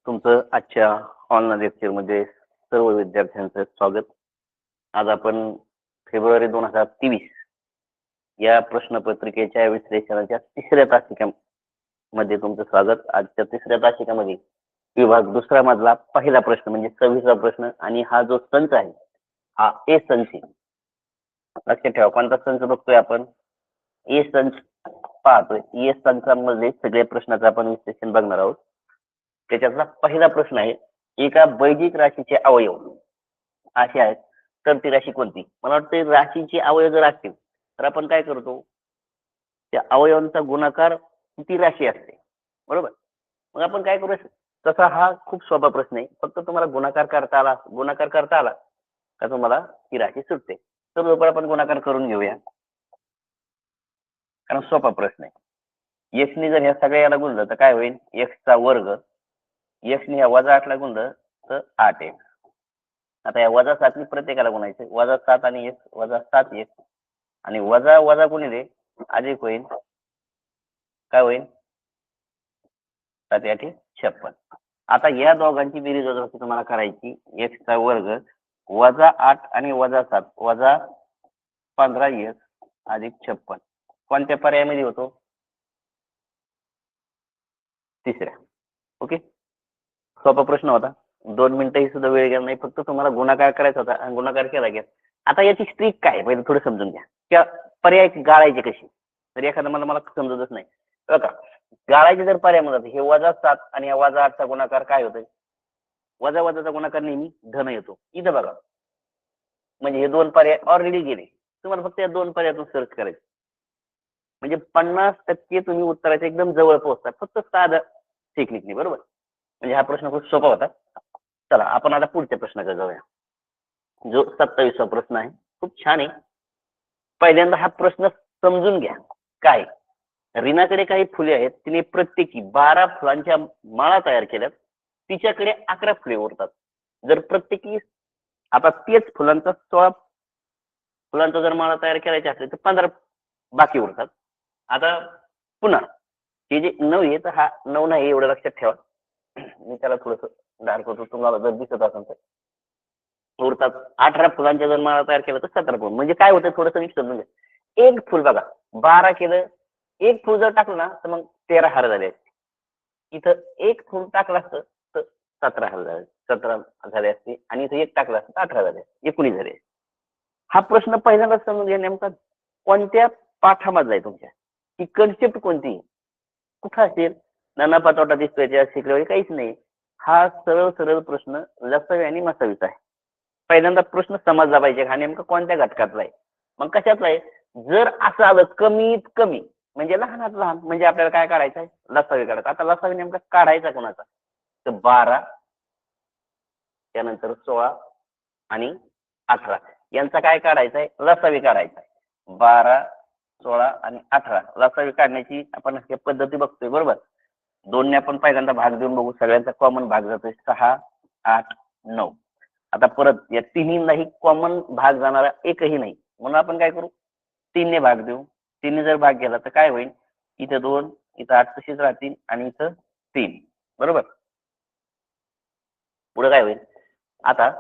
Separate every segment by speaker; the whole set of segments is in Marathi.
Speaker 1: तुमचं आजच्या ऑनलाईन लेक्चरमध्ये सर्व विद्यार्थ्यांचं स्वागत. आज आपण फेब्रुवारी 2023 या प्रश्नपत्रिकेच्या विश्लेषणाच्या तिसऱ्या तासिकामध्ये तुमचं स्वागत. आजच्या तिसऱ्या तासिकामध्ये विभाग दुसरा मधला पहिला प्रश्न म्हणजे 26वा प्रश्न आणि हा जो संच आहे हा ए संच. लक्षात ठेवा कोणता संच बघतोय आपण, ए संच पाहतोय. ए संचामध्ये सगळ्या प्रश्नाचं आपण विश्लेषण बघणार आहोत. त्याच्यातला पहिला प्रश्न आहे, एका बैजिक राशीचे अवयव असे आहेत तर ती राशी कोणती. मला वाटतं राशीचे अवयव जर असतील तर आपण काय करतो, त्या अवयवांचा गुणाकार किती राशी असते, बरोबर. मग आपण काय करू, तसा हा खूप सोपा प्रश्न आहे. फक्त तुम्हाला गुणाकार करता आला का तुम्हाला ती राशी सुटते. तर लवकर आपण गुणाकार करून घेऊया, कारण सोपा प्रश्न आहे. एक्स ने जर ह्या सगळ्या याला गुणलं तर काय होईल, एक्स चा वर्ग. एक्स ने ह्या -8 ला गुणलं तर 8x. आता या -7 प्रत्येकाला गुणायचं. -7 आणि x -7x आणि वजा वजा गुणिले अधिक होईल, काय होईल 7 8 56. आता या दोघांची बेरीज वजाबाकी तुम्हाला करायची. x चा वर्ग -8 आणि -7 -15x अधिक 56 कोणत्या पर्यायामध्ये होतो, तिसऱ्या. ओके, सोपा प्रश्न होता. 2 मिनिटंही सुद्धा वेळ गेला नाही. फक्त तुम्हाला गुणाकार करायचा होता आणि गुणाकार केला गेला. आता याची स्ट्रिक काय पहिले थोडं समजून घ्या. त्या पर्याय गाळायचे कशी, तर एखादा मला समजतच नाही बघा. गाळायचे जर पर्याय म्हणतात, हे -7 आणि या -8 चा गुणाकार काय होतोय, वजा वजाचा गुणाकार नेहमी धन येतो. इथं बघा, म्हणजे हे दोन पर्याय ऑलरेडी गेले. तुम्हाला फक्त या दोन पर्यायातून सर्च करायचं, म्हणजे 50% तुम्ही उत्तराच्या एकदम जवळ पोहोचता फक्त साधं टेक्निकली, बरोबर. म्हणजे हा प्रश्न खूप सोपा होता. चला आपण आता पुढच्या प्रश्नाकडे जाऊया, जो 27वा प्रश्न आहे. खूप छान आहे. पहिल्यांदा हा प्रश्न समजून घ्या. काय, रीनाकडे काही फुले आहेत, तिने प्रत्येकी 12 फुलांच्या माळा तयार केल्यात. तिच्याकडे 11 फुले उरतात. जर प्रत्येकी आता तेच फुलांचा 16 फुलांचा जर माळा तयार करायचा असेल तर 15 बाकी उरतात. आता पुन्हा हे जे 9 आहे तर हा 9 नाही एवढं लक्षात ठेवा. मी त्याला थोडस डार्क होतो, तुम्हाला जर दिसत असेल तर उरतात 18 फुलांच्या जर माळा तयार केला तर 17 फुल. म्हणजे काय होतं थोडंसं समजून घ्या. एक फुल बघा 12 केलं, एक फुल जर टाकलं ना तर मग 13 हार झाले असते. इथं एक फुल टाकलं असतं तर 17 हार झाले, 17 झाले असते. आणि इथं एक टाकलं असतं तर 18 झाले, 19 झाले. हा प्रश्न पहिल्यांदा समजून घ्या, नेमका कोणत्या पाठामधला आहे तुमच्या, ही कन्सेप्ट कोणती, कुठं असेल. नाना पातोटा दिसतोय त्या शिकल्यावर काहीच नाही. हा सरळ सरळ प्रश्न लसावी आणि मसावीचा आहे. पहिल्यांदा प्रश्न समजला पाहिजे हा नेमका कोणत्या घटकातला आहे, मग कशातला आहे. जर असं आलं कमीत कमी म्हणजे लहानात लहान, म्हणजे आपल्याला काय काढायचं आहे, लसावी काढायचा. आता लसावी नेमका काढायचा कोणाचा, तर 12 त्यानंतर 16 आणि 18 यांचा काय काढायचा आहे, लसावी काढायचा आहे. 12 16 आणि 18 लसावी काढण्याची आपण हे पद्धती बघतोय, बरोबर. दोनने आपण पहिल्यांदा भाग देऊन बघू. सगळ्यांचा कॉमन भाग जातोय 6 8 9. आता परत या तिन्हींनाही कॉमन भाग जाणारा एकही नाही, म्हणून आपण काय करू, 3 ने भाग देऊ. 3 ने जर भाग केला तर काय होईल, इथं 2 इथं 8 तशीच राहतील आणि इथं 3, बरोबर. पुढे काय होईल, आता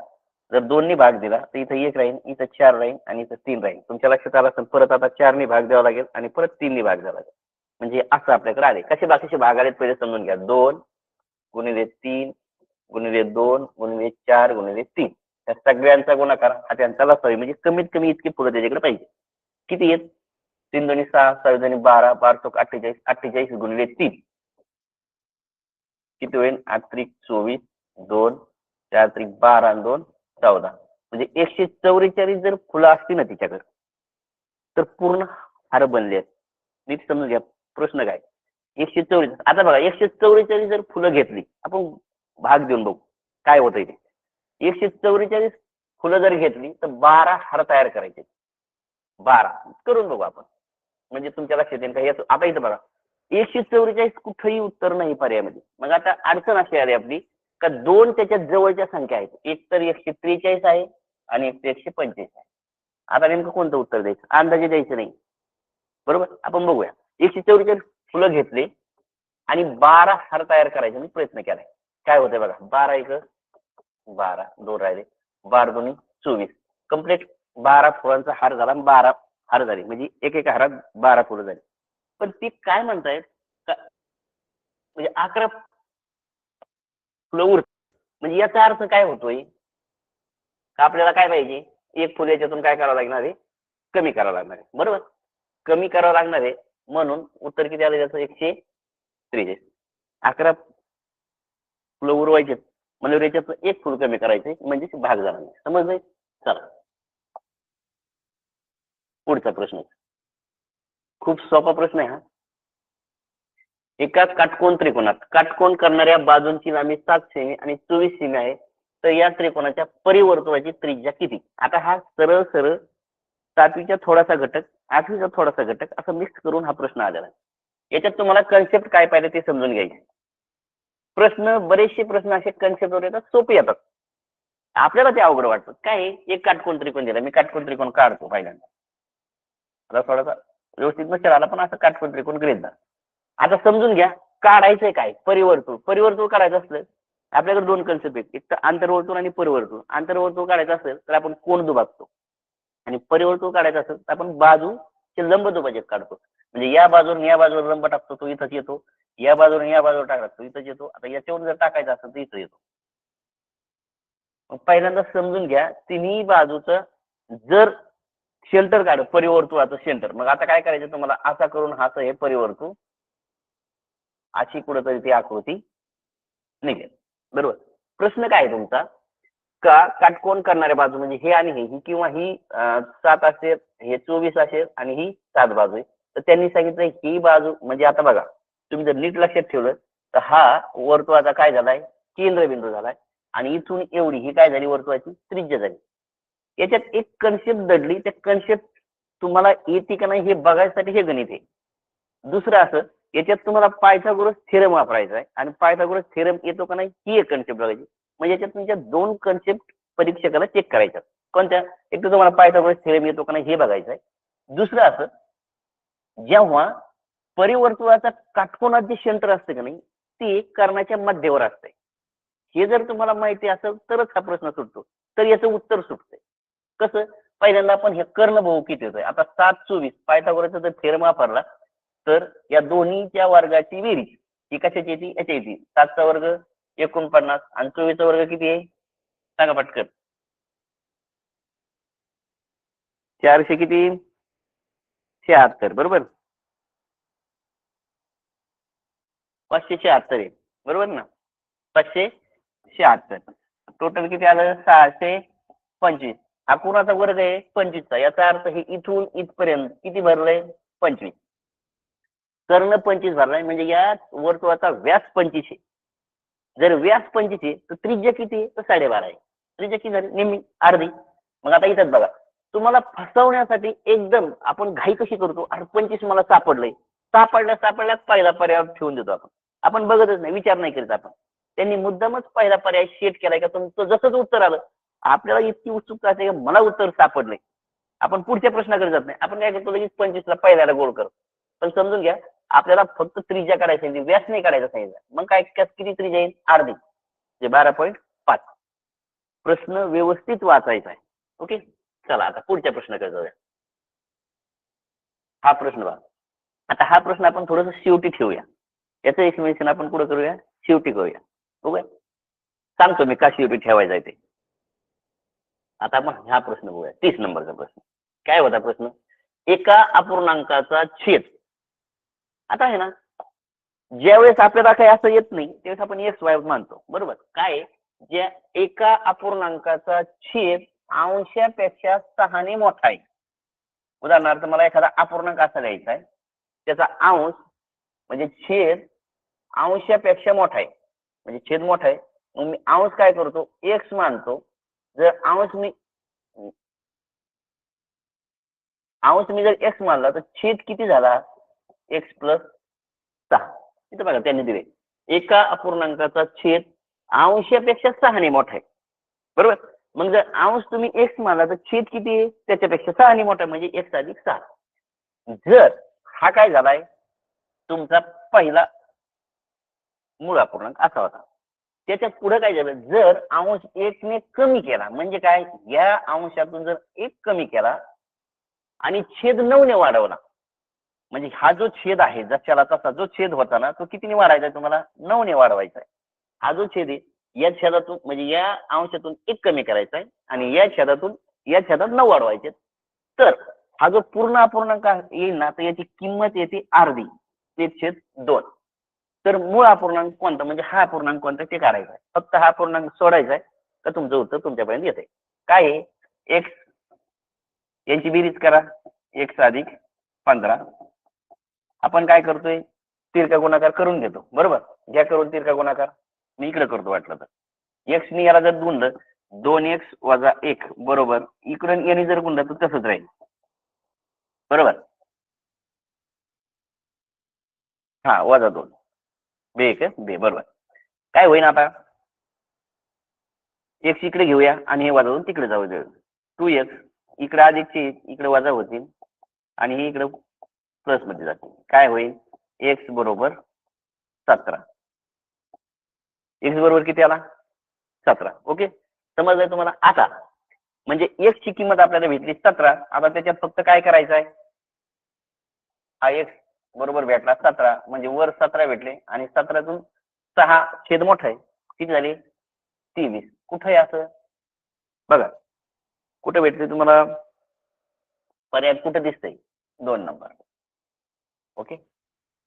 Speaker 1: जर 2 ने भाग दिला तर इथं 1 राहील, इथं 4 राहील आणि इथं 3 राहील. तुमच्या लक्षात आलं असेल. परत आता 4 ने भाग द्यावा लागेल आणि परत 3 ने भाग द्यावा लागेल. म्हणजे असं आपल्याकडे आले. कसे बाकीचे भाग आलेत पहिले समजून घ्या. 2 गुणिले 3 गुणिले 2 गुणिले 4 गुणिले 3 या सगळ्यांचा गुणाकार हा त्यांचा लसावी. म्हणजे कमीत कमी इतकी फुलं त्याच्याकडे पाहिजे. किती आहेत, 3 दोन्ही 6 6 दोन्ही 12 12 चौक 48 48 गुणिले 3 किती होईल, 8 त्रिक 24 2 4 त्रिक 12 आणि 2 14. म्हणजे 144 जर फुलं असती ना तिच्याकडे तर पूर्ण हार बनले आहेत. नीट समजून घ्या प्रश्न काय, 144. आता बघा 144 जर फुलं घेतली आपण भाग देऊन बघू काय होतंय ते. 144 फुलं जर घेतली तर 12 हार तयार करायचे. 12 करून बघू आपण, म्हणजे तुमच्या लक्षात येईल का. आता इथं बघा 144 कुठेही उत्तर नाही पर्यायामध्ये. मग आता अडचण अशी आली आपली का दोन त्याच्या जवळच्या संख्या आहेत. एक तर 143 आहे आणि एक तर 145 आहे. आता नेमकं कोणतं उत्तर द्यायचं, अंदाजे द्यायचं नाही, बरोबर. आपण बघूया. 144 फुलं घेतले आणि 12 हार तयार करायचा मी प्रयत्न केलाय. काय होते बघा, 12 2 राहिले, 12 2 24 कम्प्लीट. 12 फुलांचा हार झाला, 12 हार झाले, म्हणजे एक हारात 12 फुलं झाली. पण ती काय म्हणतायत म्हणजे 11 फुलं उरत, म्हणजे याचा अर्थ काय होतोय, का आपल्याला काय पाहिजे, एक फुल याच्यातून काय करावं लागणार आहे, कमी करावं लागणार आहे, बरोबर. कमी करावं लागणार आहे, म्हणून उत्तर किती आलं त्याचं, 143. 11 फुलं उरवायचे म्हणजे याच्यातून एक फुल कमी करायचे, म्हणजे भाग झाला नाही. समजलंय. चला पुढचा प्रश्न, खूप सोपा प्रश्न आहे हा. एका काटकोन त्रिकोणात काटकोन करणाऱ्या बाजूंची लांबी 7 सेमी आणि 24 सेमी आहे, तर या त्रिकोणाच्या परिवर्तुळाची त्रिज्या किती. आता हा सरळ सरळ 7वीचा थोडासा घटक, 8वीचा थोडासा घटक असं मिक्स करून हा प्रश्न आलेला आहे. याच्यात तुम्हाला कन्सेप्ट काय पाहिजे ते समजून घ्यायचे. प्रश्न, बरेचसे प्रश्न असे कन्सेप्टवर येतात, सोपे येतात, आपल्याला ते अवघड वाटतं. काय एक काटकोन त्रिकोण दिला, मी काटकोन त्रिकोण काढतो पहिल्यांदा. आता थोडासा व्यवस्थित नसेल आला, पण असं काटकोन त्रिकोण गृहीत धरा. आता समजून घ्या, काढायचंय काय, परिवर्तुळ. परिवर्तुळ काढायचं असलं आपल्याकडे दोन कन्सेप्ट आहेत, एक तर आंतरवर्तुळ आणि परिवर्तुळ. आंतरवर्तुळ काढायचं असेल तर आपण कोन दुभागतो, आणि परिवर्तुळ काढायचं असेल तर आपण बाजूचे लंब दुभाजक काढतो. म्हणजे या बाजून या बाजूला लंब टाकतो, तो इथंच येतो. या बाजूने या बाजूला टाकला तो इथंच येतो. आता याच्यावरून जर टाकायचं असेल तर इथं येतो. मग पहिल्यांदा समजून घ्या, तिन्ही बाजूचं जर सेंटर काढ, परिवर्तुळाचं सेंटर, मग आता काय करायचं तुम्हाला, असा करून हाच हे परिवर्तुळ, अशी कुठेतरी ती आकृती निघेल, बरोबर. प्रश्न काय आहे तुमचा, का काटकोन करणाऱ्या बाजू म्हणजे हे आणि हे, ही किंवा ही 7 असेल, हे 24 असेल, आणि ही 7 बाजू आहे, तर त्यांनी सांगितलं ही बाजू म्हणजे, आता बघा तुम्ही जर नीट लक्षात ठेवलं तर हा वर्तुळाचा काय झालाय, केंद्रबिंदू झालाय, आणि इथून एवढी ही काय झाली, वर्तुळाची त्रिज्या झाली. याच्यात एक कन्सेप्ट दडली, त्या कन्सेप्ट तुम्हाला येते का नाही हे बघायसाठी हे गणित आहे. दुसरं असं, याच्यात तुम्हाला पायथागोरस थेरम वापरायचा आहे, आणि पायथागोरस थेरम येतो का नाही ही एक कन्सेप्ट बघायची. म्हणजे याच्यात तुमच्या दोन कन्सेप्ट परीक्षकाला चेक करायच्या. कोणत्या, एक तर तुम्हाला पायथागोरस थेरम येतो का नाही हे बघायचं आहे. दुसरं असं, जेव्हा परिवर्तुळाचा काटकोनात जे सेंटर असते का नाही, ते कर्णाच्या मध्यवर असते. हे जर तुम्हाला माहिती असेल तरच हा प्रश्न सुटतो, तर याचं उत्तर सुटतंय. कसं, पहिल्यांदा आपण हे कर्ण बहु किती होतोय, आता 7 24 पायथागोरसचा जर थेरम वापरला तर या दोन्हीच्या वर्गाची बेरीज ही कशाची येते, याची येते. 7चा वर्ग 49 आणि 24चा वर्ग किती आहे, सांगा पटकन. 400 किती, 76, बरोबर. 576 आहे, बरोबर ना. 576 टोटल किती आलं, 625. हा कोणाचा वर्ग आहे, 25चा. याचा अर्थ हे इथून इथपर्यंत किती भरलंय, 25. कर्ण 25 भरलाय, म्हणजे या वर्तुळाचा व्यास 25 आहे. जर व्यास 25 आहे तर त्रिज्या किती आहे, तर 12.5 आहे. त्रिज्या किती झाली, नेहमी अर्धी. मग आता इथंच बघा, तुम्हाला फसवण्यासाठी एकदम आपण घाई कशी करतो, अरे 25 मला सापडलंय, सापडल्यात पहिला पर्याय ठेवून देतो आपण. आपण बघतच नाही, विचार नाही करीत आपण. त्यांनी मुद्दामच पहिला पर्याय सेट केलाय का, तुमचं जसंच उत्तर आलं आपल्याला इतकी उत्सुकता असते मला उत्तर सापडलंय, आपण पुढच्या प्रश्नाकडे जात नाही. आपण काय करतो, लगेच 25ला पहिल्याला गोल करतो. पण समजून घ्या, आपल्याला फक्त त्रिज्या काढायची, व्यास नाही काढायचा सांगितलं. मग काय, किती त्रिज्या येईल, अर्धी, म्हणजे 12.5. प्रश्न व्यवस्थित वाचायचा आहे. ओके, चला आता पुढच्या प्रश्नाकडे जाऊया. हा प्रश्न बघा, आता हा प्रश्न आपण थोडस शेवटी ठेवूया, याचं एक्सप्लेनेशन आपण कुठं करूया, शेवटी करूया. ओके, सांगतो मी का शेवटी ठेवायचा आहे ते. आता आपण हा प्रश्न बघूया, 30 नंबरचा प्रश्न. काय होता प्रश्न, एका अपूर्णांकाचा छेद. आता आहे ना, ज्यावेळेस आपल्याला काही असं येत नाही त्यावेळेस आपण एक्स वाय मानतो, बरोबर. काय, ज्या एका अपूर्णांकाचा छेद अंशापेक्षा 6 ने मोठा आहे. उदाहरणार्थ मला एखादा अपूर्णांक असा लिहायचा आहे, त्याचा अंश म्हणजे छेद अंशापेक्षा मोठा आहे, म्हणजे छेद मोठा आहे. मग मी अंश काय करतो, एक्स मानतो. जर अंश मी जर एक्स मानला तर छेद किती झाला, एक्स प्लस 6. इथं बघा त्यांनी दिले, एका अपूर्णांकाचा छेद अंशापेक्षा 6 ने मोठा आहे, बरोबर. मग जर अंश तुम्ही एक्स मानला तर छेद किती आहे, त्याच्यापेक्षा 6 ने मोठा, म्हणजे एक्स अधिक 6. जर हा काय झालाय, तुमचा पहिला मूळ अपूर्णांक असा होता, त्याच्यात पुढे काय झालं, जर अंश 1 ने कमी केला म्हणजे काय, या अंशातून जर 1 कमी केला आणि छेद 9 ने वाढवला, म्हणजे हा जो छेद आहे जशाला तसा जो छेद होता ना तो कितीने वाढायचा आहे तुम्हाला, 9 ने वाढवायचा आहे. हा जो छेद आहे या छेदातून म्हणजे या अंशातून 1 कमी करायचा आहे आणि या छेदात 9 वाढवायचे. तर हा जो पूर्ण अपूर्णांक येईल ना तर याची किंमत येते अर्धी, 1/2. तर मूळ अपूर्णांक कोणता म्हणजे हा अपूर्णांक कोणता ते काढायचा आहे. फक्त हा अपूर्णांक सोडायचा आहे तर तुमचं उत्तर तुमच्यापर्यंत येते. काय आहे, एक्स यांची बेरीज करा, एक्स अधिक 15. आपण काय करतोय, तिरका गुणाकार करून घेतो बरोबर. घ्या करून तिरका गुणाकार, मी इकडे करतो वाटलं तर. एक्स ने याला जर गुणलं 2x - 1 बरोबर, इकडून याने जर गुणलं तर तसंच राहील बरोबर. हा -2 बे एक बे बरोबर. काय होईल आता, एक्स इकडे घेऊया आणि हे -2 तिकडे जाऊ दे. 2x इकडे अधिकचे इकडे वजा होतील आणि हे इकडे प्लस मध्ये जातील. काय होईल, एक्स बरोबर 17. एक्स बरोबर किती आला, 17. ओके, समजलंय तुम्हाला. आता म्हणजे एक्स ची किंमत आपल्याला भेटली 17. आता त्याच्यात फक्त काय करायचं आहे, हा एक्स बरोबर भेटला 17 म्हणजे वर 17 भेटले आणि 17तून 6 छेद मोठा आहे, किती झाले 23. कुठे आहे असं बघा, कुठे भेटले तुम्हाला, पर्याय कुठे दिसतंय, 2 नंबर. ओके,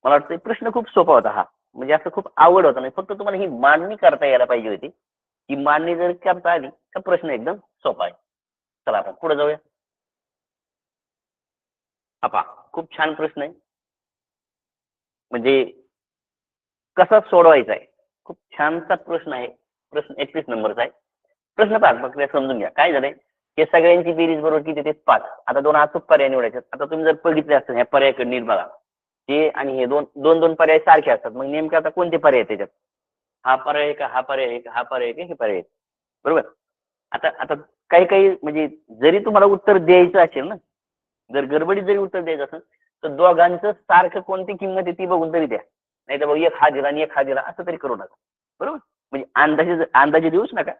Speaker 1: मला वाटतं प्रश्न खूप सोपा होता हा, म्हणजे असं खूप आवड होता नाही, फक्त तुम्हाला ही मांडणी करता यायला पाहिजे होती. ही मांडणी जर करता आली तर प्रश्न एकदम सोपा आहे. चला आपण पुढे जाऊया. आपा खूप छान प्रश्न आहे, म्हणजे कसा सोडवायचा आहे, खूप छानसा प्रश्न आहे. प्रश्न 31 नंबरचा आहे. प्रश्न 5 फक्त समजून घ्या. काय झालंय, हे सगळ्यांची बेरीज बरोबर किती येते 5. आता 2 अचूक पर्याय निवडायचे. आता तुम्ही जर बघितले असतील ह्या पर्यायाकडे नीट बघा, हे आणि हे दोन पर्याय सारखे असतात. मग नेमके आता कोणते पर्याय आहेत त्याच्यात, हा पर्याय का हा पर्याय आहे का हा पर्याय आहे का हे पर्याय बरोबर. आता आता काही काही म्हणजे जरी तुम्हाला उत्तर द्यायचं असेल ना, जर गडबडीत जरी उत्तर द्यायचं असेल तर दोघांचं सारखं कोणती किंमत आहे ती बघून तरी द्या. नाही तर एक हा दिला आणि एक हा दिला असं तरी करू नका बरोबर. म्हणजे अंदाजे देऊच नका.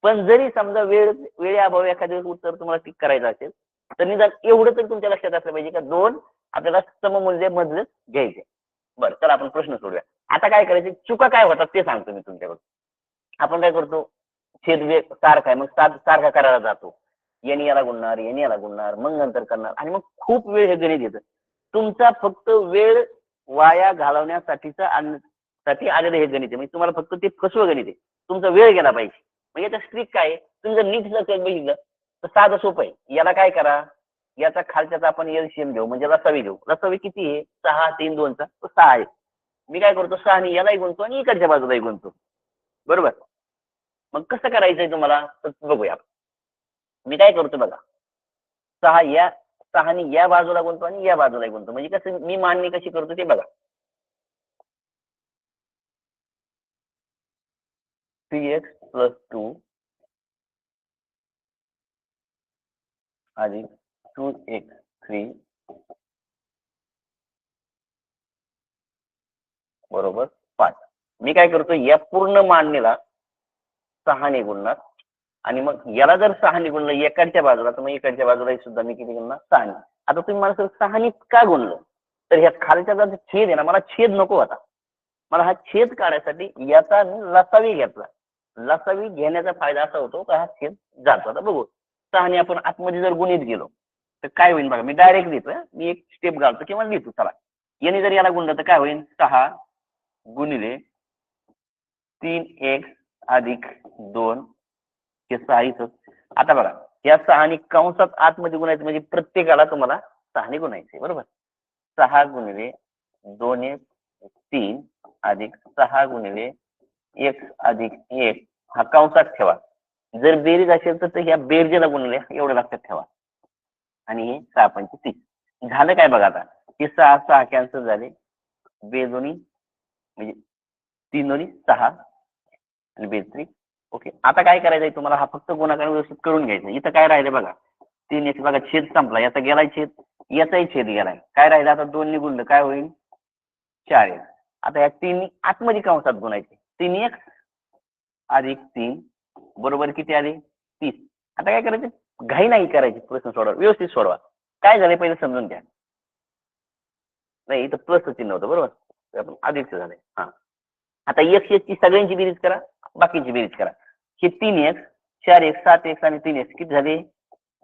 Speaker 1: पण जरी समजा वेळेअभावी एखाद्या उत्तर तुम्हाला टिक करायचं असेल तर निदान एवढं तरी तुमच्या लक्षात असलं पाहिजे का 2 आपल्याला सममूल्य मधलेच घ्यायचे. बरं चला आपण प्रश्न सोडूया. आता काय करायचे, चुका काय होतात ते सांगतो मी तुमच्याकडून. आपण काय करतो, छेद वेग सारखा आहे मग सारखा करायला जातो, याने याला गुणणार मग नंतर करणार आणि मग खूप वेळ हे गणित येतं. तुमचा फक्त वेळ वाया घालवण्यासाठीचा साठी आलेलं हे गणित आहे. म्हणजे तुम्हाला फक्त ते फसवं गणित आहे, तुमचा वेळ गेला पाहिजे. म्हणजे याचा स्ट्रिक काय आहे, तुम्ही जर नीट लक्षात बघितलं तर साधं सोपं आहे. याला काय करा, याचा खालच्याचा आपण एलसीएम घेऊ म्हणजे लसावी घेऊ. लसावी किती आहे, 6 3 2 चा 6 आहे. मी काय करतो 6 ने यालाही गुणतो आणि इकडच्या बाजूलाही गुणतो बरोबर. मग कसं करायचंय तुम्हाला तर बघूया. मी काय करतो बघा, 6 ने या बाजूला गुणतो आणि या बाजूला गुणतो. म्हणजे कसं मी मांडणी कशी करतो ते बघा. 3x + 2 अधिक 2x3 बरोबर 5. मी काय करतो, या पूर्ण मांडणीला 6 ने गुणणार आणि मग याला जर 6 ने गुणलं एकडच्या बाजूला तर मग इकडच्या बाजूलाही सुद्धा मी किती गुणणार 6 ने. आता तुम्ही मला 6 ने का गुणलं, तर ह्या खालच्या जो छेद आहे ना, मला छेद नको होता. मला हा छेद काढायसाठी याचा मी लसावी घेतला. लसावी घेण्याचा फायदा असा होतो का हा छेद जातो. आता बघू 6 ने आपण आतमध्ये जर गुणित गेलो तर काय होईल बघा. मी डायरेक्ट लिहितोय, मी एक स्टेप घालतो किंवा लिहितो. चला, याने जर याला गुणलं तर काय होईल, 6 गुणिले 3x अधिक 2 हे 6 इथं. आता बघा या 6 ने कंसात आतमध्ये गुणायचं म्हणजे प्रत्येकाला तुम्हाला 6 ने गुणायचे बरोबर. 6 गुणिले 2x3 अधिक 6 गुणिले x अधिक 1 हा कंसात ठेवा. जर बेरीज असेल तर ह्या बेरजेला गुणले एवढं लक्षात ठेवा. आणि हे 6 पंचे 30 झालं. काय बघा आता, हे 6 6 कॅन्सल झाले, बेदोनी म्हणजे 3 दोन्ही 6 आणि बेस 3. ओके, आता काय करायचंय तुम्हाला, हा फक्त गुणाकार व्यवस्थित करून घ्यायचा. इथं काय राहिलं बघा, 3x बघा छेद संपला, याचा गेलाय छेद, याचाही छेद गेलाय. काय राहिलं आता 2 ने गुणलं काय होईल 4x. आता या 3 आतमध्ये कंसात गुणायचे 3x अधिक 3 बरोबर किती आले 30. आता काय करायचं घाई नाही करायची प्रश्न सोडवा व्यवस्थित सोडवा. काय झाले पहिले समजून घ्या. नाही इथं प्लस चिन्ह होतं बरोबर आपण अधिकचं झालंय. हा आता x ची सगळ्यांची बेरीज करा बाकीची बेरीज करा. हे 3x 4x 7x आणि 3x किती झाले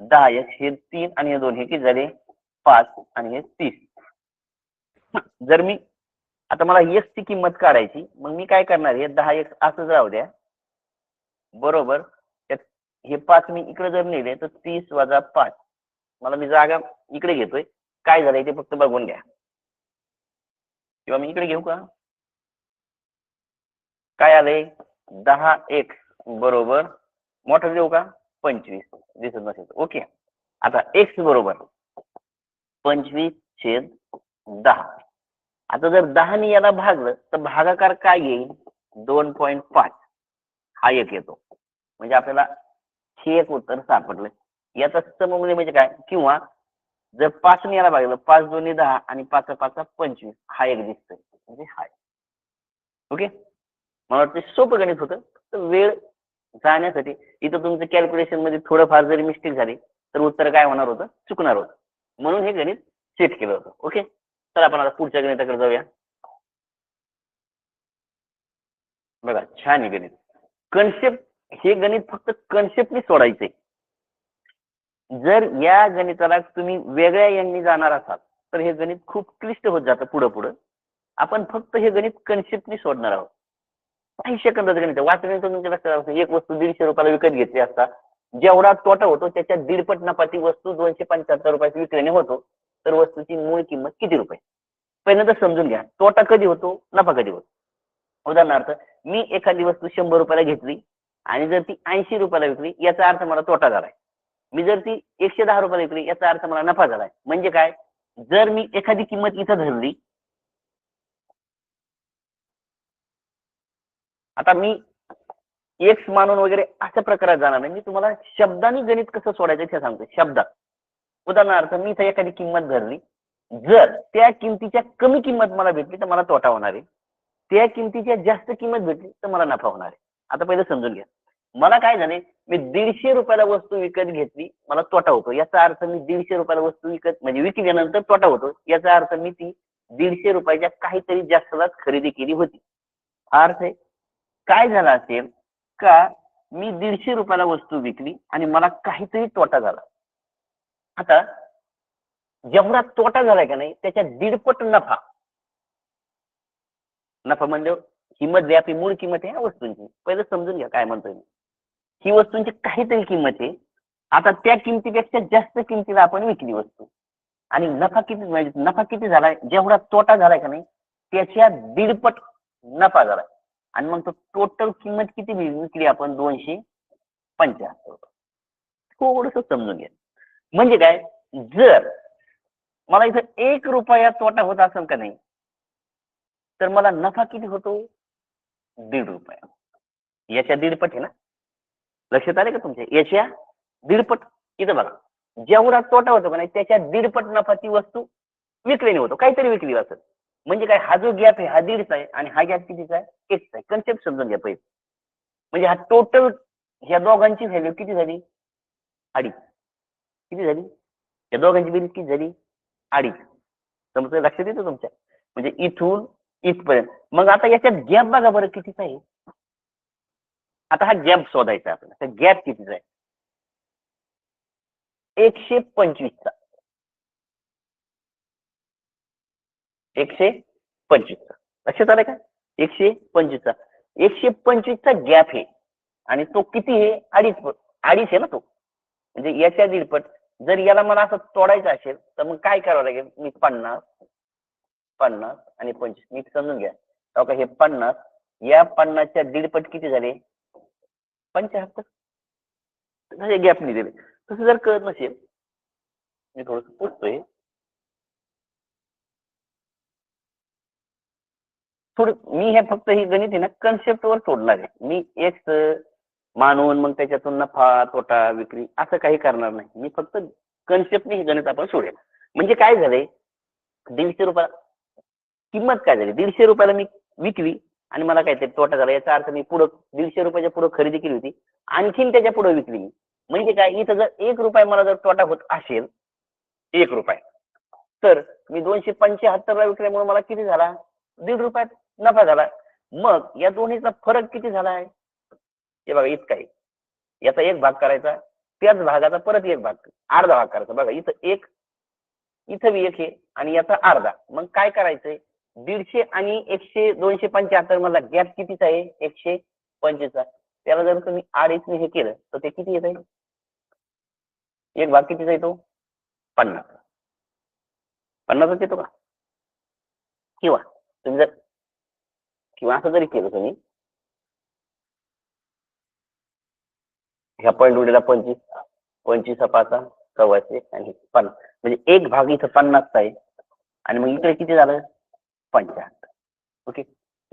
Speaker 1: 10x हे 3 आणि हे 2 हे किती झाले 5 आणि हे 30. जर मी आता मला x ची किंमत काढायची मग मी काय करणार आहे 10x असंच राहू द्या बरोबर त्यात हे 5 मी इकडे जर नेले तर 30 वजा 5 मला मी जागा इकडे घेतोय काय झालंय ते फक्त बघून घ्या किंवा मी इकडे घेऊ का काय आलंय 10x बरोबर मोठं देऊ का 25 दिसत नसेल ओके. आता x बरोबर 25/10. आता जर 10 ने याला भागलं तर भागाकार काय येईल 2.5 हा एक येतो म्हणजे आपल्याला हे एक उत्तर सापडलं. याचा सममुल्य म्हणजे काय किंवा जर 5 ने याला भागलं 5 2 10 आणि 5 5 25 हा एक दिसतोय म्हणजे हा ओके. मला वाटतं सोपं गणित होतं तर वेळ जाण्यासाठी इथं तुमचं कॅल्क्युलेशन मध्ये थोडंफार जरी मिस्टेक झाली तर उत्तर काय होणार होतं चुकणार होतं म्हणून हे गणित सेट केलं होतं ओके. तर आपण आता पुढच्या गणिताकडे जाऊया. बघा छान आहे गणित कन्सेप्ट हे गणित फक्त कन्सेप्टनी सोडायचंय. जर या गणिताला तुम्ही वेगळ्या यांनी जाणार असाल तर हे गणित खूप क्लिष्ट होत जातं पुढं पुढं. आपण फक्त हे गणित कन्सेप्टनी सोडणार आहोत. काही सेकंदाचं गणित वाचण्याचं तुमच्या लक्षात एक वस्तू 150 रुपयाला विकत घेतली असता जेवढा तोटा होतो त्याच्या 1.5 नफा ती वस्तू 275 रुपयाची विक्रीने होतो तर वस्तूची मूळ किंमत किती रुपये पहिल्यांदा समजून घ्या. तोटा कधी होतो नफा कधी होतो. उदाहरणार्थ मी एखादी वस्तू 100 रुपयाला घेतली आणि जर ती 80 रुपयाला विकली याचा अर्थ मला तोटा झालाय. मी जर ती 110 रुपयाला विकली याचा अर्थ मला नफा झालाय. म्हणजे काय जर मी एखादी किंमत इथं धरली आता मी एक्स मानून वगैरे अशा प्रकारात जाणार नाही. मी तुम्हाला शब्दांनी गणित कसं सोडायचं ते सांगतो शब्दात. उदाहरणार्थ मी इथं एखादी किंमत धरली जर त्या किमतीच्या कमी किंमत मला भेटली तर मला तोटा होणार आहे. त्या किमतीच्या जास्त किंमत भेटली तर मला नफा होणार आहे. आता पहिलं समजून घ्या. मला काय झाले मी 150 रुपयाला वस्तू विकत घेतली मला तोटा होतो याचा अर्थ मी 150 रुपयाला वस्तू विकत म्हणजे विकल्यानंतर तोटा होतो याचा अर्थ मी ती 150 रुपयाच्या काहीतरी जास्तलाच खरेदी केली होती. अर्थ आहे काय झालं असेल का मी 150 रुपयाला वस्तू विकली आणि मला काहीतरी तोटा झाला. आता जेवढा तोटा झालाय का नाही त्याच्या 1.5 नफा नफा म्हणजे किंमत जी आपली मूळ किंमत आहे वस्तूंची पहिलं समजून घ्या काय म्हणतोय मी. ही वस्तूंची काहीतरी किंमत आहे आता त्या किमतीपेक्षा जास्त किमतीला आपण विकली वस्तू आणि नफा किती म्हणजे नफा किती झालाय जेवढा तोटा झालाय का नाही त्याच्या 1.5 नफा झालाय आणि मग तो टोटल किंमत किती विकली आपण 275 रुपये. थोडस समजून घ्या म्हणजे काय जर मला इथं 1 रुपया तोटा होत असेल का नाही तर मला नफा किती होतो 1.5 रुपया. याच्या 1.5 आहे ना लक्षात आले का तुमच्या याच्या 1.5 इथं बघा जेवढा तोटा होतो का नाही त्याच्या 1.5 नफा ती वस्तू विकली होतो काहीतरी विकली असेल म्हणजे काय हा जो गॅप आहे हा 1.5 आहे आणि हा गॅप कितीचा आहे 1 आहे. कन्सेप्ट समजून घ्या पहिले म्हणजे हा टोटल ह्या दोघांची व्हॅल्यू किती झाली 2.5 किती झाली या दोघांची बेरीज किती झाली 2.5 समजलं लक्षात येतं तुमच्या म्हणजे इथून इथपर्यंत. मग आता याच्यात गॅप बघा बरं कितीचा आहे. आता हा गॅप शोधायचा आपल्याला तर गॅप कितीचा आहे 125 चा 125 चा लक्षात आलं का 125 चा 125 चा गॅप आहे आणि तो किती आहे 2.5 आहे ना तो म्हणजे याच्या 1.5 जर याला मला असं तोडायचं असेल तर मग काय करावं लागेल मी 50 आणि 25 नीट समजून घ्या. का हे 50 या 50 च्या 1.5 किती झाले 75 गॅप नाही दिले. तसं जर कळत नसेल मी थोडस पुसतोय थोडं मी हे फक्त ही गणित आहे ना कन्सेप्ट वर सोडणार आहे. मी एक मानून मग त्याच्यातून नफा तोटा विक्री असं काही करणार नाही. मी फक्त कन्सेप्टने हे गणित आपण सोडेल. म्हणजे काय झालंय 150 रुपयाला किंमत काय झाली 150 रुपयाला मी विकली आणि मला काहीतरी तोटा झाला, याचा अर्थ मी पुढं 150 रुपयाच्या पुढे खरेदी केली होती, आणखीन त्याच्या पुढे विकली मी. म्हणजे काय, इथं जर 1 रुपया मला जर तोटा होत असेल 1 रुपया, तर मी 275 ला विकल्यामुळे मला किती झाला, 1.5 रुपयात नफा झाला. मग या दोन्हीचा फरक किती झालाय, हे बघा इतका आहे. याचा एक भाग करायचा, त्याच भागाचा परत एक भाग, अर्धा भाग करायचा. बघा इथं एक, इथं बी एक आहे आणि याचा अर्धा. मग काय करायचंय, 150 आणि 100 275 मधला गॅप कितीचा आहे, 125 चा. त्याला जर तुम्ही अडीचने हे केलं तर ते किती येत आहे, एक भाग कितीचा येतो, 50. 50च येतो का. किंवा तुम्ही जर, किंवा असं जरी केलं तुम्ही, ह्या पॉईंट उडीला 25, 25 पाचा 125 आणि 50, म्हणजे एक भाग इथं 50चा आहे आणि मग इकडे किती झालं, 75. ओके.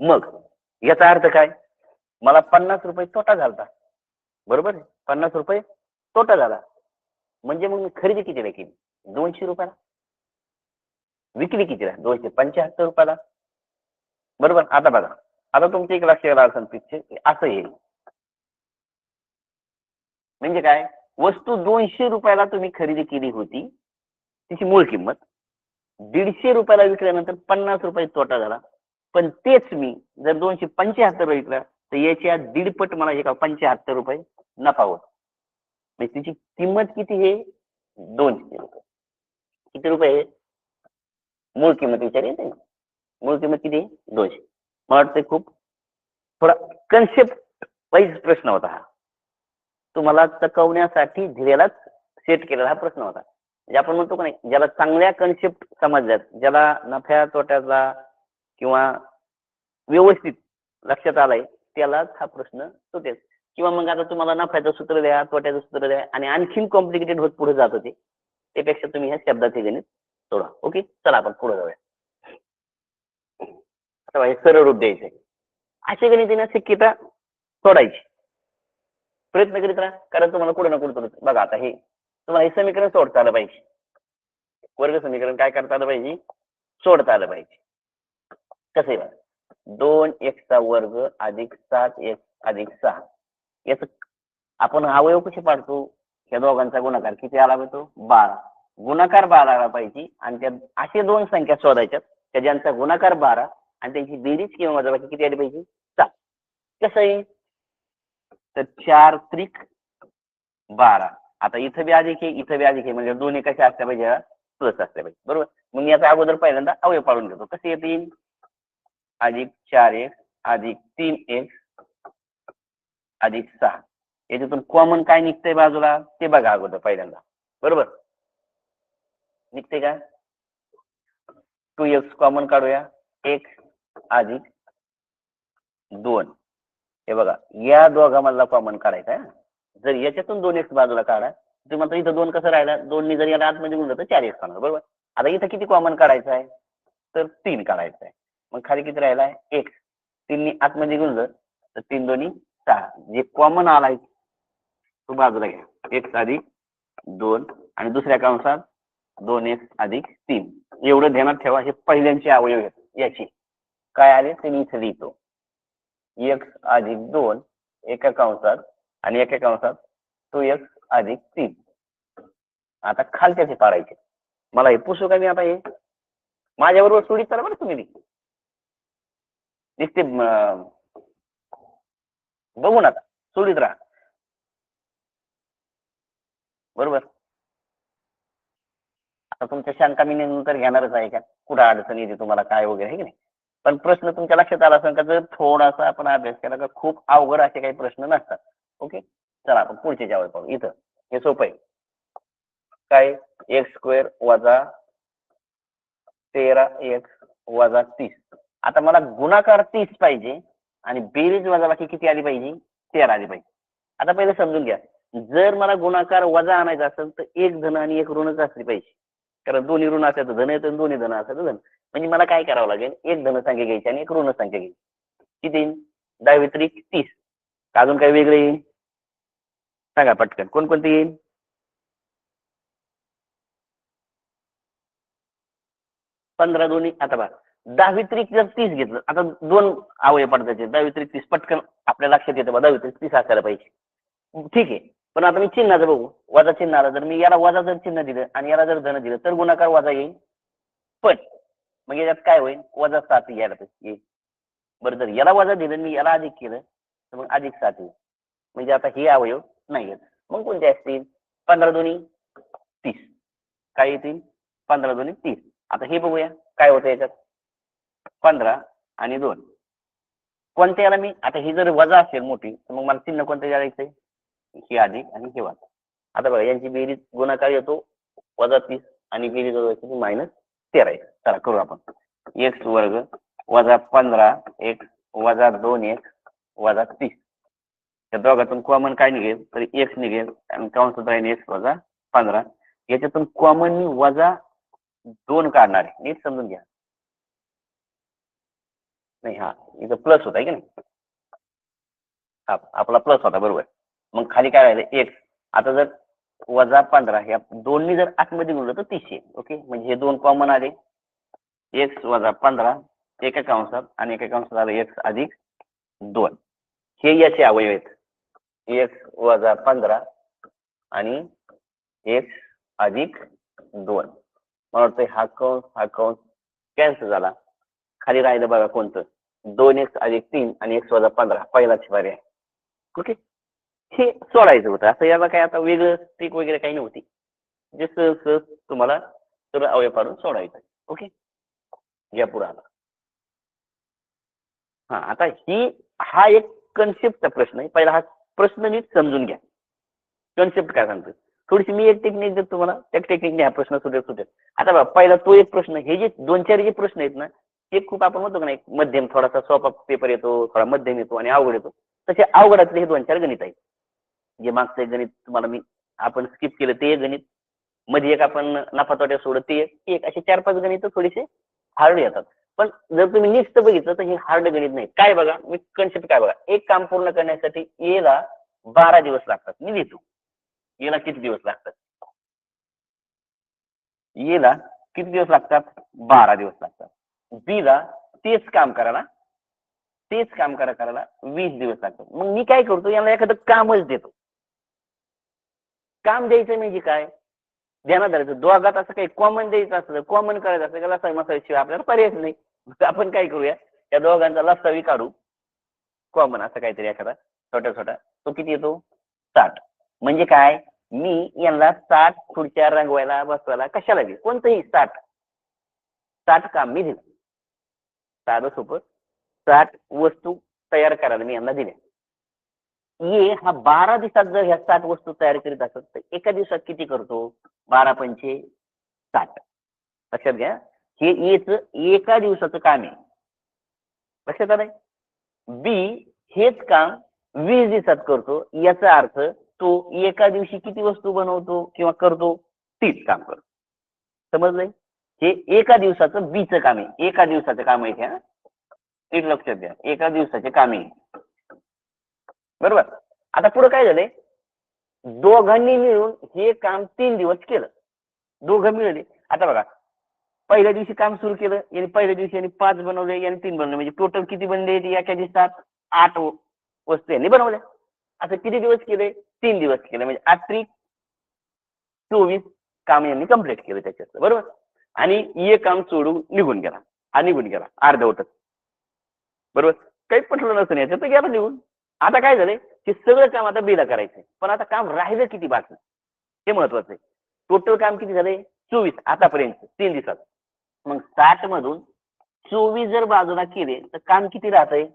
Speaker 1: मग याचा अर्थ काय, मला 50 रुपये तोटा झाला, बरोबर आहे, 50 रुपये तोटा झाला. म्हणजे मग मी खरेदी कितीला केली, 200 रुपयाला. विकली कितीला, 275 रुपयाला. बरोबर. आता बघा, आता तुमच्या एक लक्षात आलं पिक्चर असं येईल. म्हणजे काय, वस्तू 200 रुपयाला तुम्ही खरेदी केली होती, तिची मूळ किंमत 150 रुपयाला विकल्यानंतर 50 रुपये तोटा झाला. पण तेच मी जर 275 विकला तर याच्या दीडपट मला एका 75 रुपये नफा होत. म्हणजे तिची किंमत किती आहे, 200 रुपये. किती रुपये आहे, मूळ किंमत विचारली ना, मूळ किंमत किती आहे, 200. मला वाटतं खूप थोडा कन्सेप्ट वाईज प्रश्न होता हा, तुम्हाला चकवण्यासाठी दिलेलाच सेट केलेला हा प्रश्न होता. म्हणजे आपण म्हणतो का नाही, ज्याला चांगल्या कन्सेप्ट समजल्यात, ज्याला नफ्या तोट्याचा किंवा व्यवस्थित लक्षात आलाय, त्यालाच हा प्रश्न सुटेल. किंवा मग आता तुम्हाला नफ्याचं सूत्र द्या, तोट्याचं सूत्र द्या आणि आणखीन कॉम्प्लिकेटेड होत पुढे जात होते, त्यापेक्षा तुम्ही ह्या शब्दाचे गणित सोडा. ओके, चला आपण पुढे जाऊया. आता हे सरळ रूप द्यायचंय, असे गणित येण्याची शक्यता सोडायची, प्रयत्न करीत राहा, कारण तुम्हाला कुठे ना कुठे. बघा आता हे तुम्हाला हे समीकरण सोडता आलं पाहिजे, वर्ग समीकरण काय करता आलं पाहिजे, सोडता आलं पाहिजे. कसं आहे, 2x वर्ग अधिक 7x अधिक 6, याच आपण अवयव कसे पाडतो, या दोघांचा गुणाकार किती आला तो, 12. गुणाकार 12 आला पाहिजे आणि त्या असे दोन संख्या शोधायच्यात त्या ज्यांचा गुणाकार 12 आणि त्यांची बेरीज किंवा वजाबाकी किती आली पाहिजे, 7. कसं आहे, तर 4 त्रिक 12. आता इथं बी अधिक आहे, इथं बी अधिक आहे, म्हणजे दोन्ही कशा असल्या पाहिजे, प्लस असल्या पाहिजे. बरोबर. मग याचा अगोदर पहिल्यांदा अवयव पाडून घेतो. कसे येतील, अधिक 4x अधिक 3x अधिक 6. याच्यातून कॉमन काय निघतंय बाजूला ते बघा अगोदर पहिल्यांदा. बरोबर, निघते का, 2x कॉमन काढूया, x अधिक 2. हे बघा, या दोघांमधला कॉमन काढायचा आहे. जर याच्यातून 2x बाजूला काढा, तुम्ही म्हणता इथं 2 कसं राहिला, 2 जर याला आतमध्ये गुणलं तर 4x होणार. बरोबर. आता इथं किती कॉमन काढायचं आहे, तर 3 काढायचं आहे. मग खाली किती राहिला, x. 3 आतमध्ये गुणलं तर 3 दोन्ही 6. जे कॉमन आलाय तो बाजूला घ्या, x अधिक 2 आणि दुसऱ्या कंसात 2x अधिक 3. एवढं ध्यानात ठेवा, हे पहिल्यांचे अवयव आहेत. याची काय आले ते मी इथे लिहितो, x अधिक 2 एका कंसात आणि एका कंसात 2x अधिक 3. आता खालच्याचे पाडायचे. मला हे पुसू का मी आता, हे माझ्याबरोबर सोडीत चला बरं तुम्ही, दिसते बघू नका, सोडीत राहा. बरोबर. आता तुमच्या शंका मी नंतर घेणारच आहे, का कुठं अडचण येते तुम्हाला काय वगैरे, आहे की नाही. पण प्रश्न तुमच्या लक्षात आला असेल का, जर थोडासा आपण अभ्यास केला तर खूप अवघड असे काही प्रश्न नसतात. ओके, चला आपण पुढचे ज्यावेळी पाहू. इथं हे सोपं आहे. काय, x² वजा 13x वजा 30. आता मला गुणाकार 30 पाहिजे आणि बेरीज वजाबाकी किती आली पाहिजे, 13 आली पाहिजे. आता पहिले समजून घ्या, जर मला गुणाकार वजा आणायचा असेल तर एक धन आणि एक ऋणच असली पाहिजे, कारण दोन्ही ऋण असले तर धन येतं, दोन्ही धन असले तर धन. म्हणजे मला काय करावं लागेल, एक धन संख्या घ्यायची आणि एक ऋण संख्या घ्यायची. किती, 10 त्रिक 30. अजून काही वेगळे येईल सांगा पटकन, कोणकोणती येईल, 15 दोन्ही. आता बघा, 10 त्रिक जर 30 घेतलं, आता दोन अवयव पडतात त्याचे, 10 त्रिक 30 पटकन आपल्या लक्षात येतं, 10 त्रिक 30 असायला पाहिजे. ठीक आहे, पण आता मी चिन्हाचं बघू. वजा चिन्ह आलं, जर मी याला वजा जर चिन्ह दिलं आणि याला जर धन दिलं तर गुणाकार वजा येईल. पण मग याच्यात काय होईल, वजा 7 यायला पाहिजे. बरं, जर याला वजा दिलं मी याला अधिक केलं तर मग अधिक 7 येईल. म्हणजे आता हे अवयव नाही आहेत. मग कोणते असतील, 15 दोन्ही 30. काय येतील, 15 दोन्ही 30. आता हे बघूया काय होतं याच्यात, 15 आणि 2 कोणत्या याला मी, आता ही जर वजा असेल मोठी तर मग मला चिन्ह कोणतं द्यायचंय, हे अधिक आणि हे वजा. आता बघा यांची बेरीज गुणाकार येतो वजा 30 आणि बेरीज मायनस 13 आहे. चला करू आपण. एक्स वर्ग वजा 15 एक्स वजा 2 एक्स वजा 30. त्या दोघातून कॉमन काय निघेल, तर एक्स निघेल आणि कंसात राहील एक्स वजा 15. याच्यातून कॉमन वजा 2 काढणार आहे, नीट समजून घ्या. नाही, हा इथं प्लस होता की नाही, हा आपला प्लस होता बरोबर. मग खाली काय राहिलं एक्स. आता जर वजा 15 ह्या दोन्ही जर आतमध्ये गुणलं तर 30 येईल. ओके, म्हणजे हे दोन कॉमन आले, एक्स वजा 15 एका कंसात आणि एका कंसात आलं एक्स अधिक 2. हे याचे अवयव आहेत, एक्स वजा 15 आणि एक्स अधिक 2. मला वाटतं हा कंस कॅन्सल झाला. खाली राहिलं बघा कोणतं, 2x अधिक 3 आणि x वजा 15 पहिलाच पर्याय. ओके, हे सोडायचं होतं. असं याला काय आता वेगळं ट्रिक वगैरे काही नव्हती, जे सहज सहज तुम्हाला सगळं अवयव पाडून सोडायचं. ओके, या पुढे आला. हा, आता हा एक कन्सेप्टचा प्रश्न आहे. पहिला हा प्रश्न नीट समजून घ्या, कन्सेप्ट काय सांगतो. थोडीशी मी एक टेक्निक देतो तुम्हाला, त्या टेक्निकने हा प्रश्न सुटेल. आता बघा, पहिला तो एक प्रश्न, हे जे 2-4 जे प्रश्न आहेत ना, ते खूप आपण म्हणतो का नाही, मध्यम थोडासा सोपा पेपर येतो, थोडा मध्यम येतो आणि अवघड येतो. तसे अवघडातले हे 2-4 गणित आहेत. जे मागचं एक गणित तुम्हाला मी आपण स्किप केलं ते एक गणित, मध्ये एक आपण नफा तोट्या सोडत ते एक, असे 4-5 गणित थोडेसे हार्ड येतात. पण जर तुम्ही नीट बघितलं तर हे हार्ड गणित नाही. काय बघा, मी कन्सेप्ट काय बघा, एक काम पूर्ण करण्यासाठी एला 12 दिवस लागतात. मी लिहितो एला किती दिवस लागतात, एला किती दिवस लागतात, 12 दिवस लागतात. बीला तेच काम करायला 20 दिवस लागतात. मग मी काय करतो, याला एखादं कामच देतो. काम द्यायचं म्हणजे काय, ध्यानात धरायचं, दोघात असं काही कॉमन द्यायचं असलं, कॉमन करायचं असलं त्याला लसाई आपल्याला पर्यायच नाही. आपण काय करूया, त्या दोघांचा लसावी काढू, कॉमन असं काहीतरी एखादा छोटा तो किती येतो, 60. म्हणजे काय, मी यांना 60 खुर्च्या रंगवायला बसवायला कशाला दिली, कोणतंही 60 काम मी दिलं. साधं सोपं 60 वस्तू तयार करायला मी यांना दिल्या. ये हा 12 दिवसात जर ह्या 60 वस्तू तयार करीत असत तर एका दिवसात किती करतो, 12 पंचे 60. लक्षात घ्या, हे येच एका दिवसाचं काम आहे. लक्षात आलंय. बी हेच काम 20 दिवसात करतो, याचा अर्थ तो एका दिवशी किती वस्तू बनवतो किंवा करतो, 30 काम करतो. समजलंय, हे एका दिवसाचं बीचं काम आहे, एका दिवसाचं काम आहे. नीट लक्षात द्या, एका दिवसाचे काम आहे. बरोबर. आता पुढे काय झालंय, दोघांनी मिळून हे काम 3 दिवस केलं, दोघं मिळाले. आता बघा, पहिल्या दिवशी काम सुरू केलं यांनी, पहिल्या दिवशी यांनी 5 बनवले, यांनी 3 बनवले, म्हणजे टोटल किती बनले एका दिवसात, 8 वस्तू यांनी बनवल्या. असं किती दिवस केले, 3 दिवस केले, म्हणजे 8 त्रिक 24 काम यांनी कंप्लीट केलं त्याच्यात. बरोबर. आणि हे काम सोडून निघून गेला, हा निघून गेला अर्धवटच. बरोबर, काही पटलं नसेल याच्यात तर गेला निघून. आता काय झालंय, हे सगळं काम आता बीला करायचंय, पण आता काम राहिलं किती बाकी हे महत्वाचं आहे. टोटल काम किती झालंय, 24 आतापर्यंत 3 दिवसात. मग 60 मधून 24 जर बाजूला केले तर काम किती राहतंय,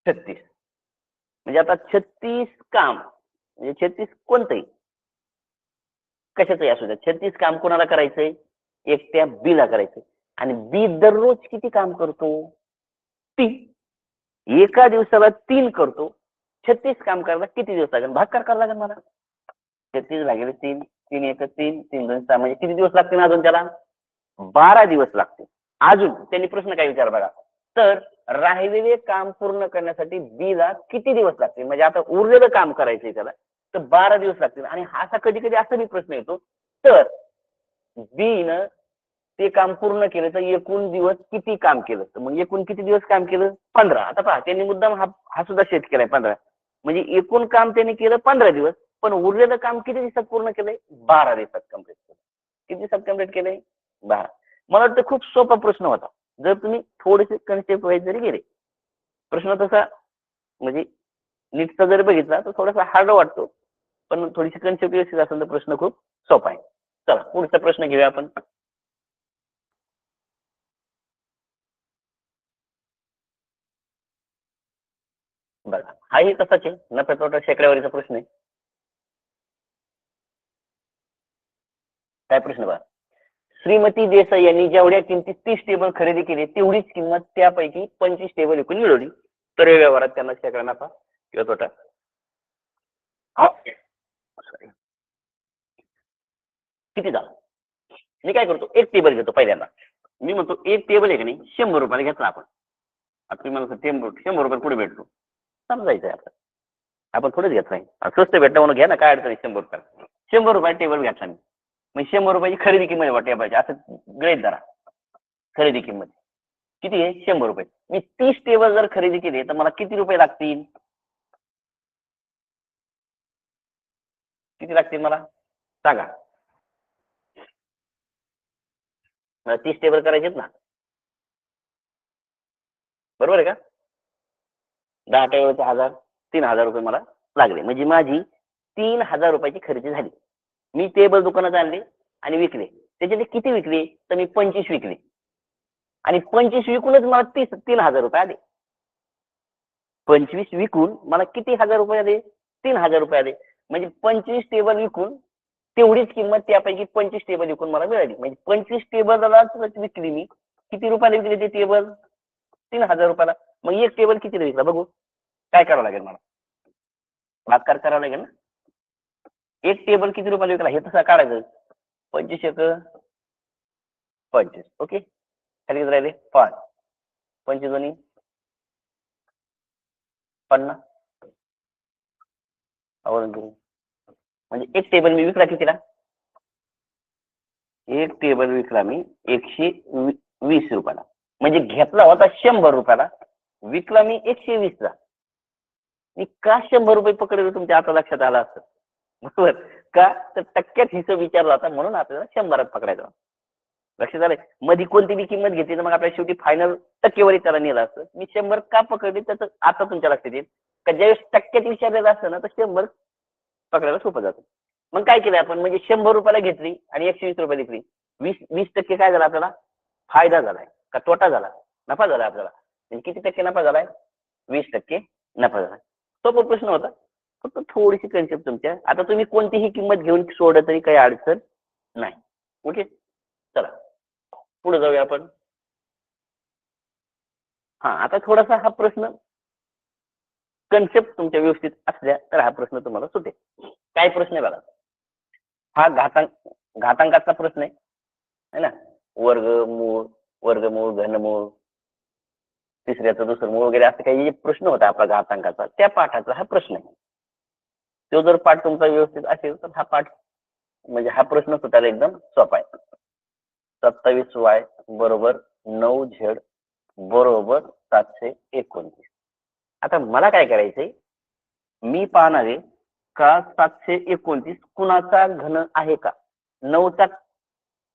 Speaker 1: 36. म्हणजे आता 36 काम, म्हणजे 36 कोणतंही कशाचंही असू द्या, 36 काम कोणाला करायचंय, एकट्या बीला करायचंय. आणि बी दररोज किती काम करतो, 3. एका दिवसाला 3 करतो, 36 काम करायला किती दिवस लागेल, भागाकार करावा लागेल मला. 36 भागिले 3, 3 1 3, 3 2 6, म्हणजे किती दिवस लागतील अजून त्याला, 12 दिवस लागतील. अजून त्यांनी प्रश्न काय विचार बघा, तर राहिलेले काम पूर्ण करण्यासाठी बी ला किती दिवस लागतील, म्हणजे आता उरलेलं काम करायचंय त्याला तर 12 दिवस लागतील. आणि असा कधी कधी असा मी प्रश्न येतो, तर बी न ते काम पूर्ण केलं तर एकूण दिवस किती काम केलं, तर मग एकूण किती दिवस काम केलं 15. आता पहा त्यांनी मुद्दाम हा सुद्धा शेत केलाय 15, म्हणजे एकूण काम त्यांनी केलं 15 दिवस, पण उरलेलं काम किती दिवसात पूर्ण केलंय 12 दिवसात कम्प्लीट केलं. किती दिवसात कम्प्लीट केलंय 12. मला वाटतं खूप सोपा प्रश्न होता जर तुम्ही थोडेसे कन्सेप्ट वाईज जरी गेले. प्रश्न तसा म्हणजे नीटचा जर बघितला तर थोडासा हार्ड वाटतो, पण थोडीशी कन्सेप्ट व्यवस्थित असेल तर प्रश्न खूप सोपा आहे. चला पुढचा प्रश्न घेऊया आपण. बघा हाही तसाच आहे, नफ्या तोटा शेकड्यावरीचा प्रश्न आहे. काय प्रश्न बघा, श्रीमती देसाई यांनी जेवढ्या किमतीत 30 टेबल खरेदी केले तेवढीच किंमत त्यापैकी 25 टेबल विकून मिळवली, तर या व्यवहारात त्यांना शेकडा नफा किंवा तोटा. Sorry. किती झाला? मी काय करतो एक टेबल घेतो पहिल्यांदा. मी म्हणतो एक टेबल आहे की नाही 100 रुपयाला घेतला आपण. आता तुम्ही म्हणतो 100 रुपये कुठे भेटतो समजायचं आहे. आपण थोडेच घेत नाही, स्वस्त भेटलं म्हणून घ्या ना, काय अडचण आहे 100 रुपयाला. 100 रुपये टेबल घेतला मी, मग 100 रुपयाची खरेदी किंमत वाटते पाहिजे असं गृहीत धरा. खरेदी किंमत किती आहे 100 रुपये. मी 30 टेबल जर खरेदी केले तर मला किती रुपये लागतील, किती लागतील मला सांगा. मला 30 टेबल करायचेत ना, बरोबर आहे का. 10 टेबलचे 1000, 3000 रुपये मला लागले, म्हणजे माझी 3000 रुपयाची खरेदी झाली. मी टेबल दुकानात आणले आणि विकले, त्याच्यात किती विकले तर मी 25 विकले, आणि 25 विकूनच मला 3000 रुपये आले. 25 विकून मला किती हजार रुपये आले 3000 रुपये आले, म्हणजे 25 टेबल विकून तेवढीच किंमत त्यापैकी 25 टेबल विकून मला मिळाली. म्हणजे 25 टेबलला विकली मी, किती रुपयाला विकले ते टेबल 3000 रुपयाला. मग एक टेबल कितीला विकला बघू, काय करावं लागेल मला, भागाकार करावं लागेल ना. एक टेबल किती रुपयाला विकला हे तसं काढायचं, 25 एक 25, ओके. खाली राहिले 5, 25 दोन्ही 50, म्हणजे एक टेबल मी विकला कितीला, एक टेबल विकला मी 120 रुपयाला. म्हणजे घेतला होता 100 रुपयाला, विकला मी 120 ला. मी का 100 रुपये पकडले तुमच्या आता लक्षात आलं असतं, बरोबर का, तर टक्क्यात हिशोब विचारला होता म्हणून आपल्याला 100त पकडायचं. लक्षात आलंय. मध्ये कोणती बी किंमत घेतली तर मग आपल्या शेवटी फायनल टक्केवारी त्याला नेलं असतं. मी 100 का पकडली त्याचं आता तुमच्या लक्षात येईल का, ज्यावेळेस टक्क्यात विचारलेलं असतं ना तर 100 पकडायला सोपं जातं. मग काय केलं आपण, म्हणजे 100 रुपयाला घेतली आणि 120 रुपये विकली, 20% काय झाला आपल्याला फायदा झालाय का तोटा झाला, नफा झाला आपल्याला. म्हणजे किती टक्के नफा झालाय 20% नफा झाला. सोपा प्रश्न होता, फक्त थोडीशी कन्सेप्ट तुमच्या. आता तुम्ही कोणतीही किंमत घेऊन सोडलं तरी काही अडचण नाही. ओके चला पुढे जाऊया आपण. हा आता थोडासा हा प्रश्न कन्सेप्ट तुमच्या व्यवस्थित असल्या तर हा प्रश्न तुम्हाला सुटेल. काय प्रश्न आहे बघा, हा घातांकाचा प्रश्न आहे है ना. वर्गमूळ, वर्गमूळ, घनमूळ, तिसऱ्याचं दुसरं मूळ वगैरे असं काही जे प्रश्न होता आपला घातांकाचा, त्या पाठाचा हा प्रश्न आहे. तो जर पाठ तुमचा व्यवस्थित असेल तर हा पाठ म्हणजे हा प्रश्न सुटायला एकदम सोपा आहे. 27y बरोबर 9z बरोबर 729. आता मला काय करायचंय, मी पाहणार आहे का 729 कुणाचा घन आहे का. 9चा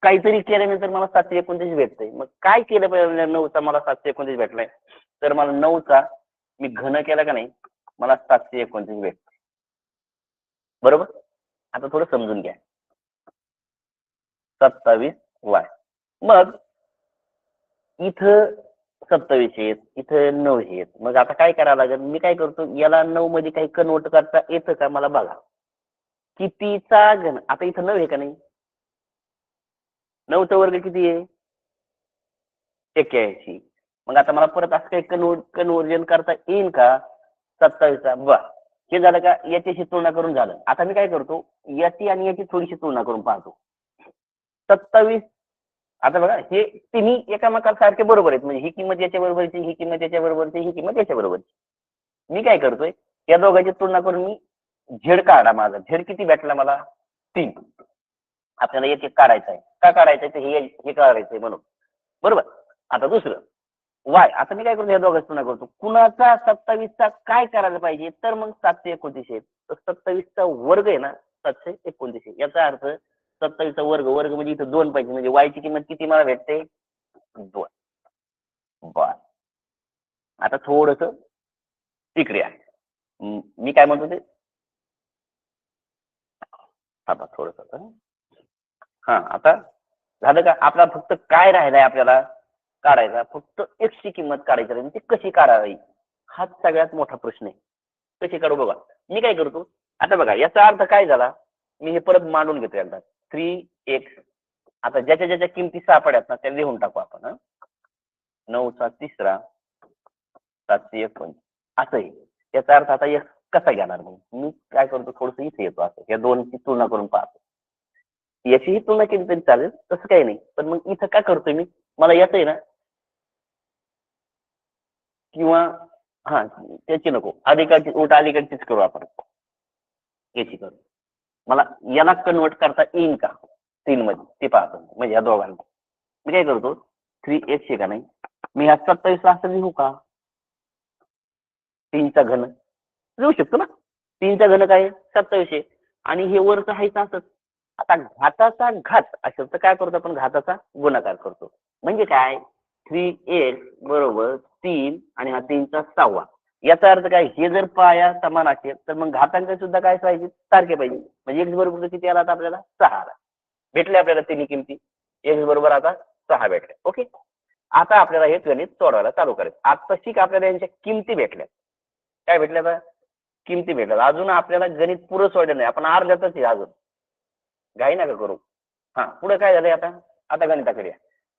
Speaker 1: काहीतरी केल्यानंतर मला 729 भेटतंय, मग काय केलं पाहिजे 9चा मला 729 भेटलाय, तर मला 9चा मी घन केला का नाही मला 729 भेटतंय, बरोबर. आता थोडं समजून घ्या. 27y, मग इथं 27 आहेत, इथं 9 आहेत. मग आता काय करावं लागेल, मी काय करतो याला 9 मध्ये काही कन्वर्ट करता येतं का मला बघा. कितीचा घन, आता इथं 9 आहे का नाही, 9चा वर्ग किती आहे 81. मग आता मला परत असं काही कन्वर्जन करता येईल का 27चा, वा हे झालं का, याच्याशी तुलना करून झालं. आता मी काय करतो याची आणि याची थोडीशी तुलना करून पाहतो. 27, आता बघा हे तिन्ही एकामेकांसारखे बरोबर आहेत, म्हणजे ही किंमत याच्या बरोबरची, ही किंमत याच्या बरोबरची, ही किंमत याच्या बरोबरची. मी काय करतोय या दोघांची तुलना करून मी झेड काढा, माझा झेड किती भेटला मला 3. आपल्याला एक एक काढायचं आहे. का काढायचं ते हे काढायचंय म्हणून. बरोबर. आता दुसरं वाय. आता मी काय करतो या दोघांच पुन्हा करतो. कुणाचा 27चा काय करायला पाहिजे तर मग 729 आहे. तर 27चा वर्ग आहे ना 729 आहे. याचा अर्थ 27चा वर्ग वर्ग म्हणजे इथं 2 पाहिजे म्हणजे वायची किंमत किती मला भेटते 2. बर. आता थोडस इकडे आहे. मी काय म्हणतो ते थोडस हा आता झालं का आपला फक्त काय राहिलाय आपल्याला काढायचा फक्त एक्स ची किंमत काढायची राहिली ती कशी काढावी हाच सगळ्यात मोठा प्रश्न आहे. कशी काढू बघा. मी काय करतो आता बघा याचा अर्थ काय झाला मी हे परत मांडून घेतो एकदा 3x. आता ज्याच्या ज्याच्या किमती सापड्यात ना त्या लिहून टाकू आपण 9चा तिसरा 721 असं आहे. याचा अर्थ आता एक कसा घेणार मग मी काय करतो थोडस इथे येतो असं या दोनची तुलना करून पाहतो. याचीही तुलना केली तरी चालेल तसं काही नाही पण मग इथं काय करतोय मी मला याच आहे ना किंवा हा त्याची नको अलीकडची उलट अलीकडचीच करू आपण याची करू. मला याला कन्वर्ट करता येईल का 3 मध्ये ते पाहतो म्हणजे या दोघांना. मी काय करतो 3x आहे का नाही मी ह्या 27 असं लिहू का 3चा घन लिहू शकतो ना. 3चा घन काय 27 आहे आणि हे वरचं आहेच असंच. आता घाताचा घात असेल तर काय करतो आपण घाताचा गुणाकार करतो म्हणजे काय 3x बरोबर 3 आणि हा 3चा 6वा. याचा अर्थ काय हे जर पाया समान असेल तर मग घातांक सुद्धा काय पाहिजे सारखे पाहिजे म्हणजे x बरोबर किती आला आता आपल्याला 6 आला. भेटले आपल्याला तिन्ही किमती x बरोबर आता 6 भेटले. ओके. आता आपल्याला हे गणित सोडवायला चालू करायचं. आता शिक आपल्याला यांच्या किमती भेटल्या. काय भेटल्या आता किमती भेटल्या. अजून आपल्याला गणित पुरं सोडलं नाही आपण अर्ध्यातच आहे अजून घाई नका करू. हा पुढे काय झालंय आता आता गणिताकडे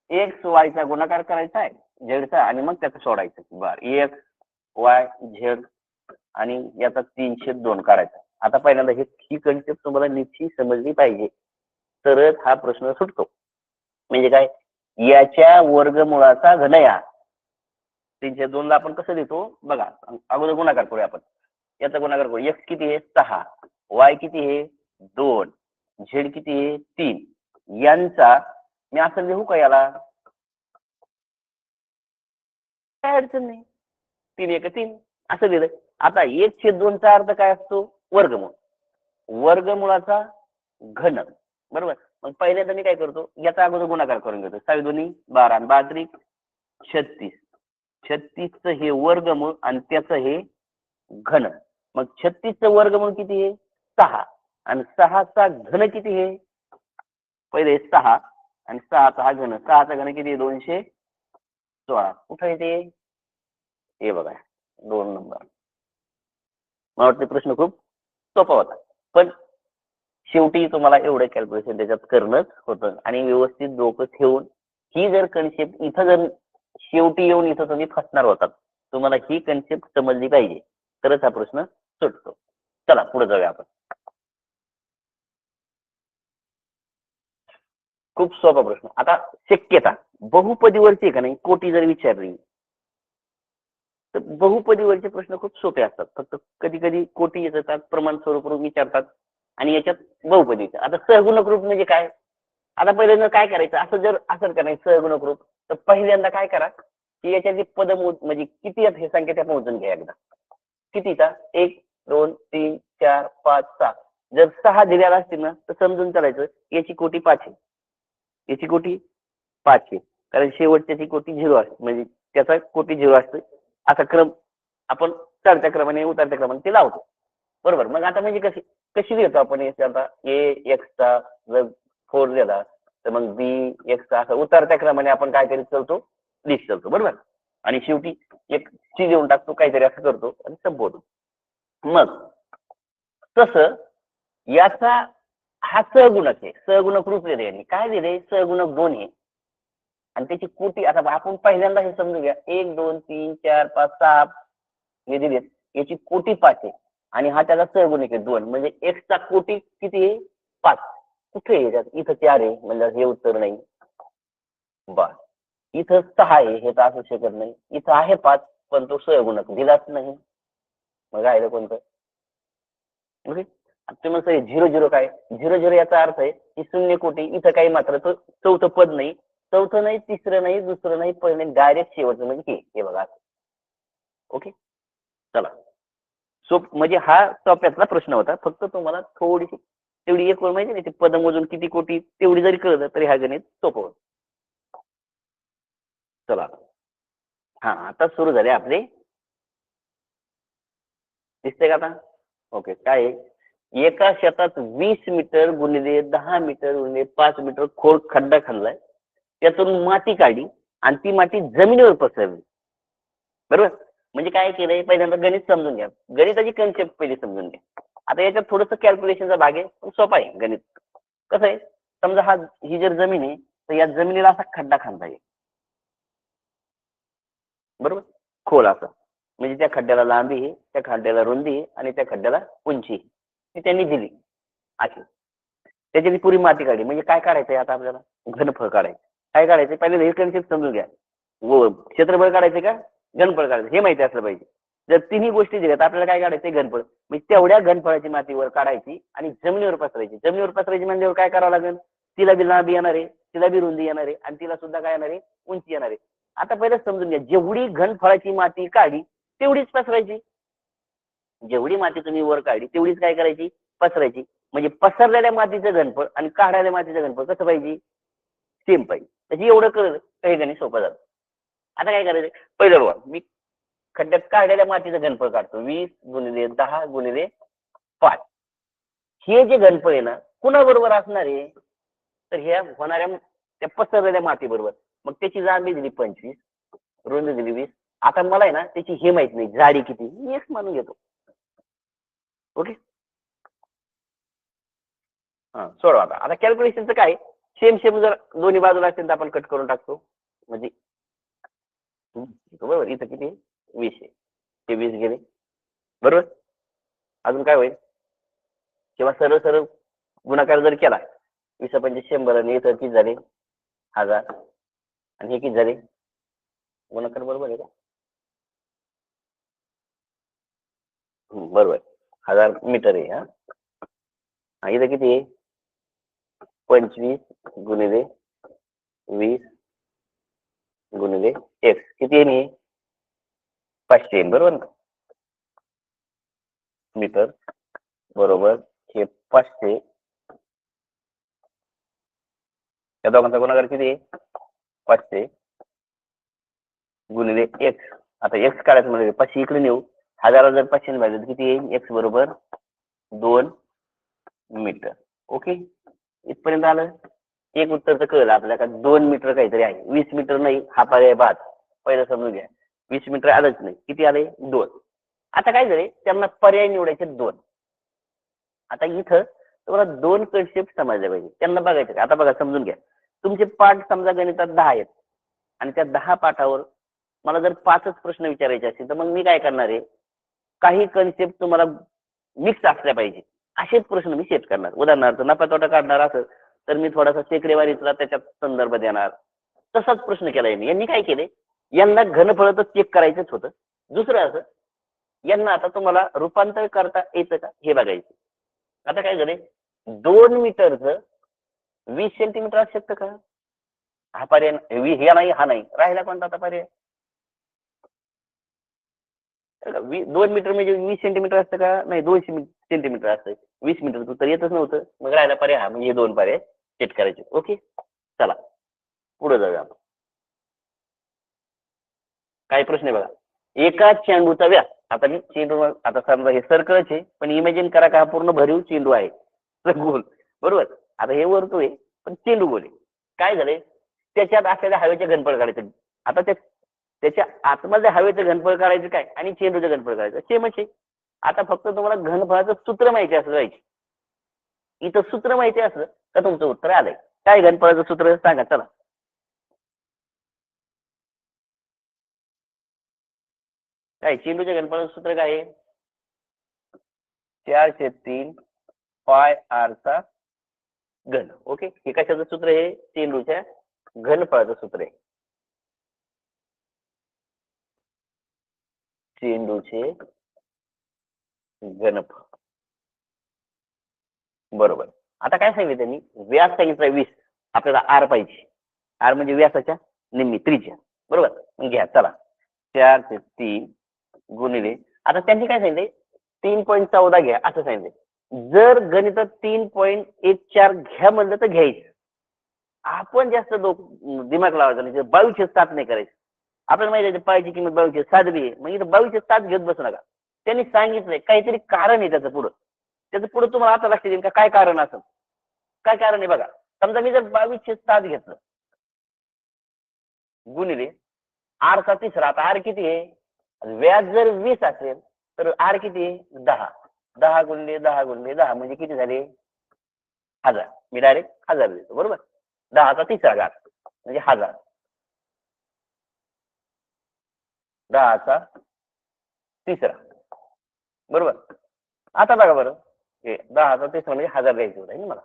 Speaker 1: एक्स वायचा गुणाकार करायचा आहे झेडचा आणि मग त्याचं सोडायचं. बर एक्स वाय झेड आणि याचा 302 काढायचा. आता पहिल्यांदा ही कन्सेप्ट तुम्हाला निश्चित समजली पाहिजे तरच हा प्रश्न सुटतो. म्हणजे काय याच्या वर्गमुळाचा घन या 302 ला आपण कसं लिहितो बघा अगोदर गुणाकार करूया आपण. याचा गुणाकार करू एक्स किती आहे 6 वाय किती आहे 2 झेड किती आहे 3 यांचा मी असं लिहू का याला काय अडचण नाही 3 1 3 असं लिहिलं. आता 1/2 चा अर्थ काय असतो वर्गमूळ वर्गमुळाचा घन बरोबर. मग पहिल्यांदा मी काय करतो याचा अगोदर गुणाकार करून घेतो 6 2 12 12 36 36चं हे वर्गमूळ आणि त्याचं हे घन. मग 36चं वर्गमूळ किती आहे 6 आणि 6चा घन किती आहे पहिले 6 आणि 6चा हा घन 6चा घन किती 216 कुठे येते हे बघा 2 नंबर. मला वाटतं प्रश्न खूप सोपा होता पण शेवटी तुम्हाला एवढं कॅल्क्युलेशन त्याच्यात करणंच होतं आणि व्यवस्थित डोकं ठेवून ही जर कन्सेप्ट इथं जर शेवटी येऊन इथं तुम्ही फसणार होतात. तुम्हाला ही कन्सेप्ट समजली पाहिजे तरच हा प्रश्न सुटतो. चला पुढे जाऊया आपण. खूप सोपा प्रश्न. आता शक्यता बहुपदीवरची का नाही कोटी जर विचारली तर बहुपदीवरचे प्रश्न खूप सोपे असतात. फक्त कधी कधी कोटी येतात प्रमाण स्वरूप विचारतात आणि याच्यात बहुपदीचं. आता सहगुणक रूप म्हणजे काय आता पहिल्यांदा काय करायचं असं जर असेल का नाही सहगुणक रूप तर पहिल्यांदा काय करा की याच्यात पद म्हणजे किती आहेत हे संख्या त्या मोजून घ्या एकदा. कितीचा 1 2 3 4 5 6 जर 6 दिलेला असतील ना तर समजून चालायचं याची कोटी 5 आहे याची कोटी 5 आहे कारण शेवटच्याची कोटी 0 असते म्हणजे त्याचा कोटी 0 असते. असा क्रम आपण चढत्या क्रमाने उतरत्या क्रमाने ते लावतो बरोबर. मग आता म्हणजे कशी कशी लिहितो आपण आता ए एक्सचा जर 4 दिला तर मग बी एक्सचा असं उतरत्या क्रमाने आपण काय करीत चालतो लिहित चालतो बरोबर. आणि शेवटी एक ची देऊन टाकतो काहीतरी असं करतो आणि संपवतो. मग तसं याचा हा सहगुणक आहे सहगुणक रूप दिले यांनी काय दिले सहगुणक 2 आहे आणि त्याची कोटी आता आपण पहिल्यांदा हे समजून घ्या 1 2 3 4 5 6 हे दिलेत याची कोटी 5 आहे आणि हा त्याचा सहगुणक आहे 2 म्हणजे x चा कोटी किती आहे 5. कुठे आहे याच्यात इथं 4 आहे म्हणजे हे उत्तर नाही. बर इथं 6 आहे हे तर असू शकत नाही. इथं आहे 5 पण तो सहगुणक दिलाच नाही. मग आहे कोणतं ओके. तुम्ही म्हणता 0 0 काय 0 0 याचा अर्थ आहे की शून्य कोटी, इथं काही मात्र चौथं पद नाही, चौथं नाही, तिसरं नाही, दुसरं नाही, पहिलं नाही, डायरेक्ट शेवटचं म्हणजे हे बघा. ओके, चला. म्हणजे हा सोप्यातला प्रश्न होता. फक्त तुम्हाला थोडीशी तेवढी एक वेळ माहिती नाही ते पदमोजून किती कोटी तेवढी जरी कळलं तरी हा गणित सोपं होतं. चला, हा आता सुरू झाले आपले. दिसतंय का आता? ओके. काय आहे? एका शेतात 20 मीटर गुणिले 10 मीटर गुणिले 5 मीटर खोल खड्डा खाल्लाय, त्यातून माती काढली आणि ती माती जमिनीवर पसरली. बरोबर? म्हणजे काय केलंय, पहिल्यांदा गणित समजून घ्या. गणिताची कन्सेप्ट पहिली समजून घ्या. आता याच्यात थोडंसं कॅल्क्युलेशनचा भाग आहे, पण सोपा आहे गणित. कसं आहे, समजा ही जर जमीन आहे, तर या जमिनीला असा खड्डा खांदा आहे. बरोबर? खोल असा. म्हणजे त्या खड्ड्याला लांबी आहे, त्या खड्ड्याला रुंदी आहे आणि त्या खड्ड्याला उंची आहे. ती त्यांनी दिली अशी. त्याच्यातली पुरी माती काढली. म्हणजे काय काढायचंय आता आपल्याला? घनफळ काढायचं. काय काढायचं? पहिले हे कन्सेप्ट समजून घ्या. क्षेत्रफळ काढायचे का घनफळ काढायचं हे माहिती असलं पाहिजे. जर तिन्ही गोष्टी दिल्यात आपल्याला काय काढायचं घनफळ, म्हणजे तेवढ्या घनफळाची माती वर काढायची आणि जमिनीवर पसरायची. जमिनीवर पसरायची म्हणजे काय करावं लागेल, तिला बी लांबी येणार आहे, तिला बी रुंदी येणार आहे आणि तिला सुद्धा काय येणार आहे, उंची येणार आहे. आता पहिलं समजून घ्या, जेवढी घनफळाची माती काढली तेवढीच पसरायची. जेवढी माती तुम्ही वर काढली तेवढीच काय करायची, पसरायची. म्हणजे पसरलेल्या मातीचं घनफळ आणि काढलेल्या मातीचं घनफळ कसं पाहिजे, सेम पाहिजे. त्याची एवढं कळलं काही गणित सोपं झालं. आता काय करायचं, पहिलं बघा, मी खड्ड्यात काढलेल्या मातीचं घनफळ काढतो. 20 गुणिले 10 गुणिले 5. हे जे घनफळ आहे ना कुणाबरोबर असणार आहे, तर ह्या होणाऱ्या त्या पसरलेल्या माती बरोबर. मग त्याची जाडी दिली 25, रुंदी दिली 20. आता मला आहे ना त्याची हे माहित नाही जाडी किती, मी एक मानून घेतो. ओके, हा सोडवा. आता कॅल्क्युलेशनचं काय, सेम सेम जर दोन्ही बाजूला असेल तर आपण कट करून टाकतो. म्हणजे बरोबर, इथं किती 20 आहे, ते 20 गेले. बरोबर, अजून काय होईल, किंवा सरळ सरळ गुणाकार जर केला 20 × 5 = 100 आणि इथं किती झाले 1000 आणि हे किती झाले, गुणाकार बरोबर आहे का? बरोबर, 1000 मीटर आहे. हा, इथं किती आहे, 25 गुणिले 20 गुणिले x किती आहे, 500 बरोबर ना मीटर. बरोबर, हे 500, या दोघांचा गुणाकार किती आहे, 500 गुणिले x. आता x काढायचं म्हणजे 500 इकडे नेऊ, 1000 जर 500 भागले तर किती येईल, x बरोबर 2 मीटर. ओके, इथपर्यंत आलं. एक उत्तर तर कळलं आपल्याला का 2 मीटर काहीतरी आहे. 20 मीटर नाही हा पर्याय बाद. पहिलं समजून घ्या, 20 मीटर आलंच नाही, किती आले 2. आता काय झाले, त्यांना पर्याय निवडायचे 2. आता इथं तुम्हाला 2 कन्सेप्ट समजले पाहिजे, त्यांना बघायचं का. आता बघा समजून घ्या, तुमचे पाठ समजा गणितात 10 आहेत आणि त्या 10 पाठावर मला जर 5च प्रश्न विचारायचे असतील तर मग मी काय करणार आहे, काही कन्सेप्ट तुम्हाला मिक्स असल्या पाहिजे असेच प्रश्न मी सेट करणार. उदाहरणार्थ नफा तोटा काढणार असेल तर मी थोडासा सेकडेवारीतला त्याच्यात संदर्भ देणार. तसाच प्रश्न केलाय मी. यांनी काय केले, यांना घनफळ तर चेक करायचंच होतं. दुसरं असं, यांना आता तुम्हाला रूपांतर करता येतं का हे बघायचं. आता काय झालंय, 2 मीटरचं 20 सेंटीमीटर असू शकतं का, हा पर्याय हे नाही, हा नाही राहिला कोणता आता पर्याय. 2 मीटर म्हणजे 20 सेंटीमीटर असतं का, नाही 200 सेंटीमीटर असतं. 20 मीटर तर येतच नव्हतं, मग राहिला पर्याय हा, म्हणजे हे 2 पर्याय सेट करायचे. ओके, चला पुढे जाऊया आपण. काय प्रश्न आहे बघा, एका चेंडूचा व्यास. आता मी चेंडू, आता समजा हे सर्कलच आहे पण इमॅजिन करा का हा पूर्ण भरीव चेंडू आहे, तर गोल. बरोबर, आता हे वर्तुळ आहे पण चेंडू गोल आहे. काय झालंय, त्याच्यात असलेल्या हवेचे घनफळ काढायचं. आता त्याच्या आतमध्ये हवेचं घनफळ काढायचं काय आणि चेंडूचं घनफळ काढायचं सेमच आहे. आता फक्त तुम्हाला घनफळाचं सूत्र माहिती असलं पाहिजे. इथं सूत्र माहिती असलं तर तुमचं उत्तर आलंय. काय घनफळाचं सूत्र सांगा चला. काय चेंडूच्या घनफळाचं सूत्र काय आहे, 4/3 पाय आर चा घन. ओके, हे कशाचं सूत्र आहे, चेंडूच्या घनफळाचं सूत्र आहे. चेंडूचे घनफळ. बरोबर. आता काय सांगितलं त्यांनी, व्यास सांगितलं 20, आपल्याला आर पाहिजे. आर म्हणजे व्यासाच्या निम्मी त्रिज्या. बरोबर. मग घ्या चला, 4 ते 3 गुणिले, आता त्यांनी काय सांगितले 3.14 घ्या असं सांगितले. जर गणितात 3.14 घ्या म्हणलं तर घ्यायचं. आपण जास्त दिमाग लावायचा नाही, 22/7 नाही करायचं. आपल्याला माहिती आहे पायची किंमत 22/7 बी आहे, मग इथं 22/7 घेत बसू नका. त्यांनी सांगितलंय काहीतरी कारण आहे त्याचं पुढं तुम्हाला आता लक्षात येईल का काय कारण असेल. काय कारण आहे बघा. समजा मी जर 22/7 घेतलं गुणिले आरचा तिसरा, आता आर किती आहे, व्याज जर 20 असेल तर आर किती आहे 10. 10 गुणिले 10 गुणिले 10 म्हणजे किती झाले 1000. मी डायरेक्ट 1000 देतो. बरोबर. 10चा तिसरा घात म्हणजे 1000. 10चा तिसरा. बरोबर. आता बघा बरं, हे 10चा तिसरा म्हणजे 1000 द्यायचे होते ना मला.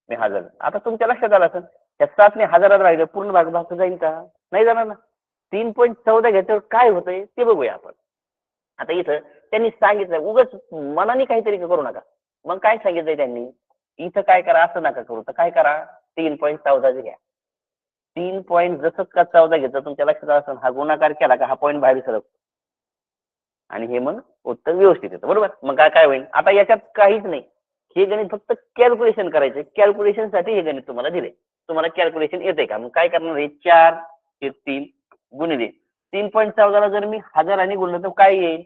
Speaker 1: मी 1000. आता तुमच्या लक्षात आलं असेल त्या 7 ने 1000 राहिलं पूर्ण भाग भाग जाईल का, नाही जाणार ना. 3.14 घेतल्यावर काय होतंय ते बघूया आपण. आता इथं त्यांनी सांगितलं उगाच मनाने काहीतरी करू नका. मग काय सांगितलंय त्यांनी, इथं काय करा असं नका करू, तर काय करा 3.14 घ्या. 3 पॉईंट जसं का 14 घेतलं तुमच्या लक्षात आलं असेल, हा गुणाकार केला का हा पॉईंट बाहेर सरकतो आणि हे मग उत्तर व्यवस्थित येतं. बरोबर. मग काय काय होईल, आता याच्यात काहीच नाही. हे गणित फक्त कॅल्क्युलेशन करायचंय. कॅल्क्युलेशन साठी हे गणित तुम्हाला दिले. तुम्हाला कॅल्क्युलेशन येते का, मग काय करणार आहे 4 ते 3 गुणिले 3.14 जर मी 1000 गुणलं तर काय येईल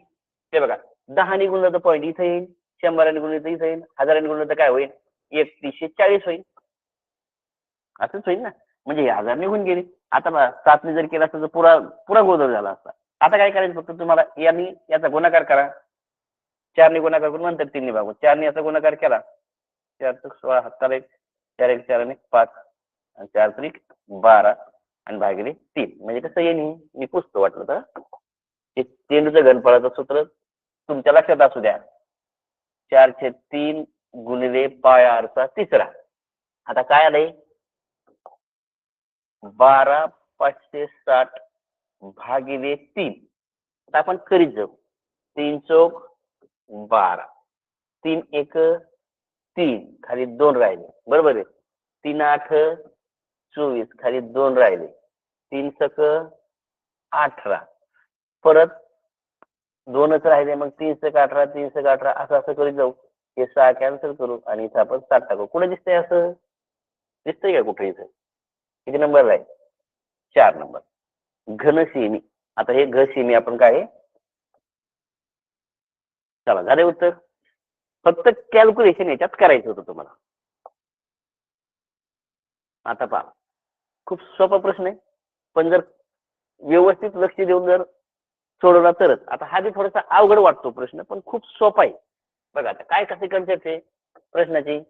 Speaker 1: ते बघा. 10 गुणलं तर पॉईंट इथे येईल, 100 गुणलं तर इथे येईल, 1000 गुणलं तर काय होईल 3140 होईल. असंच होईल ना. म्हणजे 1000 निघून गेले. आता 7 जर केला असता तर पुरा पुरा गोंधळ झाला असता. आता काय करायचं फक्त तुम्हाला यांनी याचा गुणाकार करा. 4 ने गुणाकार करून नंतर 3 ने भागू. 4 ने याचा गुणाकार केला 4 × 16 हाताला 1, 4 × 4 = 5 आणि 4 × 3 = 12 आणि भागिले 3. म्हणजे कसं येईल मी पुसतो वाटलं तर. हे चेंडूचं घनफळाचं सूत्र तुमच्या लक्षात असू द्या. 4/3 गुणिले पाय आरचा तिसरा. आता काय आलंय 12/560 भागिले 3. आता आपण करीत जाऊ. 3 चौक 12, 3 एक 3, खाली 2 राहिले. बरोबर आहे. 3 आठ 24, खाली 2 राहिले. 3 सक 18, परत 2च राहिले. मग 3 सक 18, 3 सक 18 असं करीत जाऊ. हे 6 कॅन्सल करू आणि इथं आपण 7 टाकू. कुठे दिसतंय असं, दिसतंय का कुठे इथं. किती नंबर आहे 4 नंबर. घनसेमी. आता हे घनसेमी आपण काय, चला झाले उत्तर. फक्त कॅल्क्युलेशन याच्यात करायचं होतं तुम्हाला. आता पहा, खूप सोपा प्रश्न आहे, पण जर व्यवस्थित लक्ष देऊन जर सोडवला तरच. आता हा बी थोडासा अवघड वाटतो प्रश्न, पण खूप सोपा आहे. बघा आता काय कसे कन्सेप्ट आहे प्रश्नाची.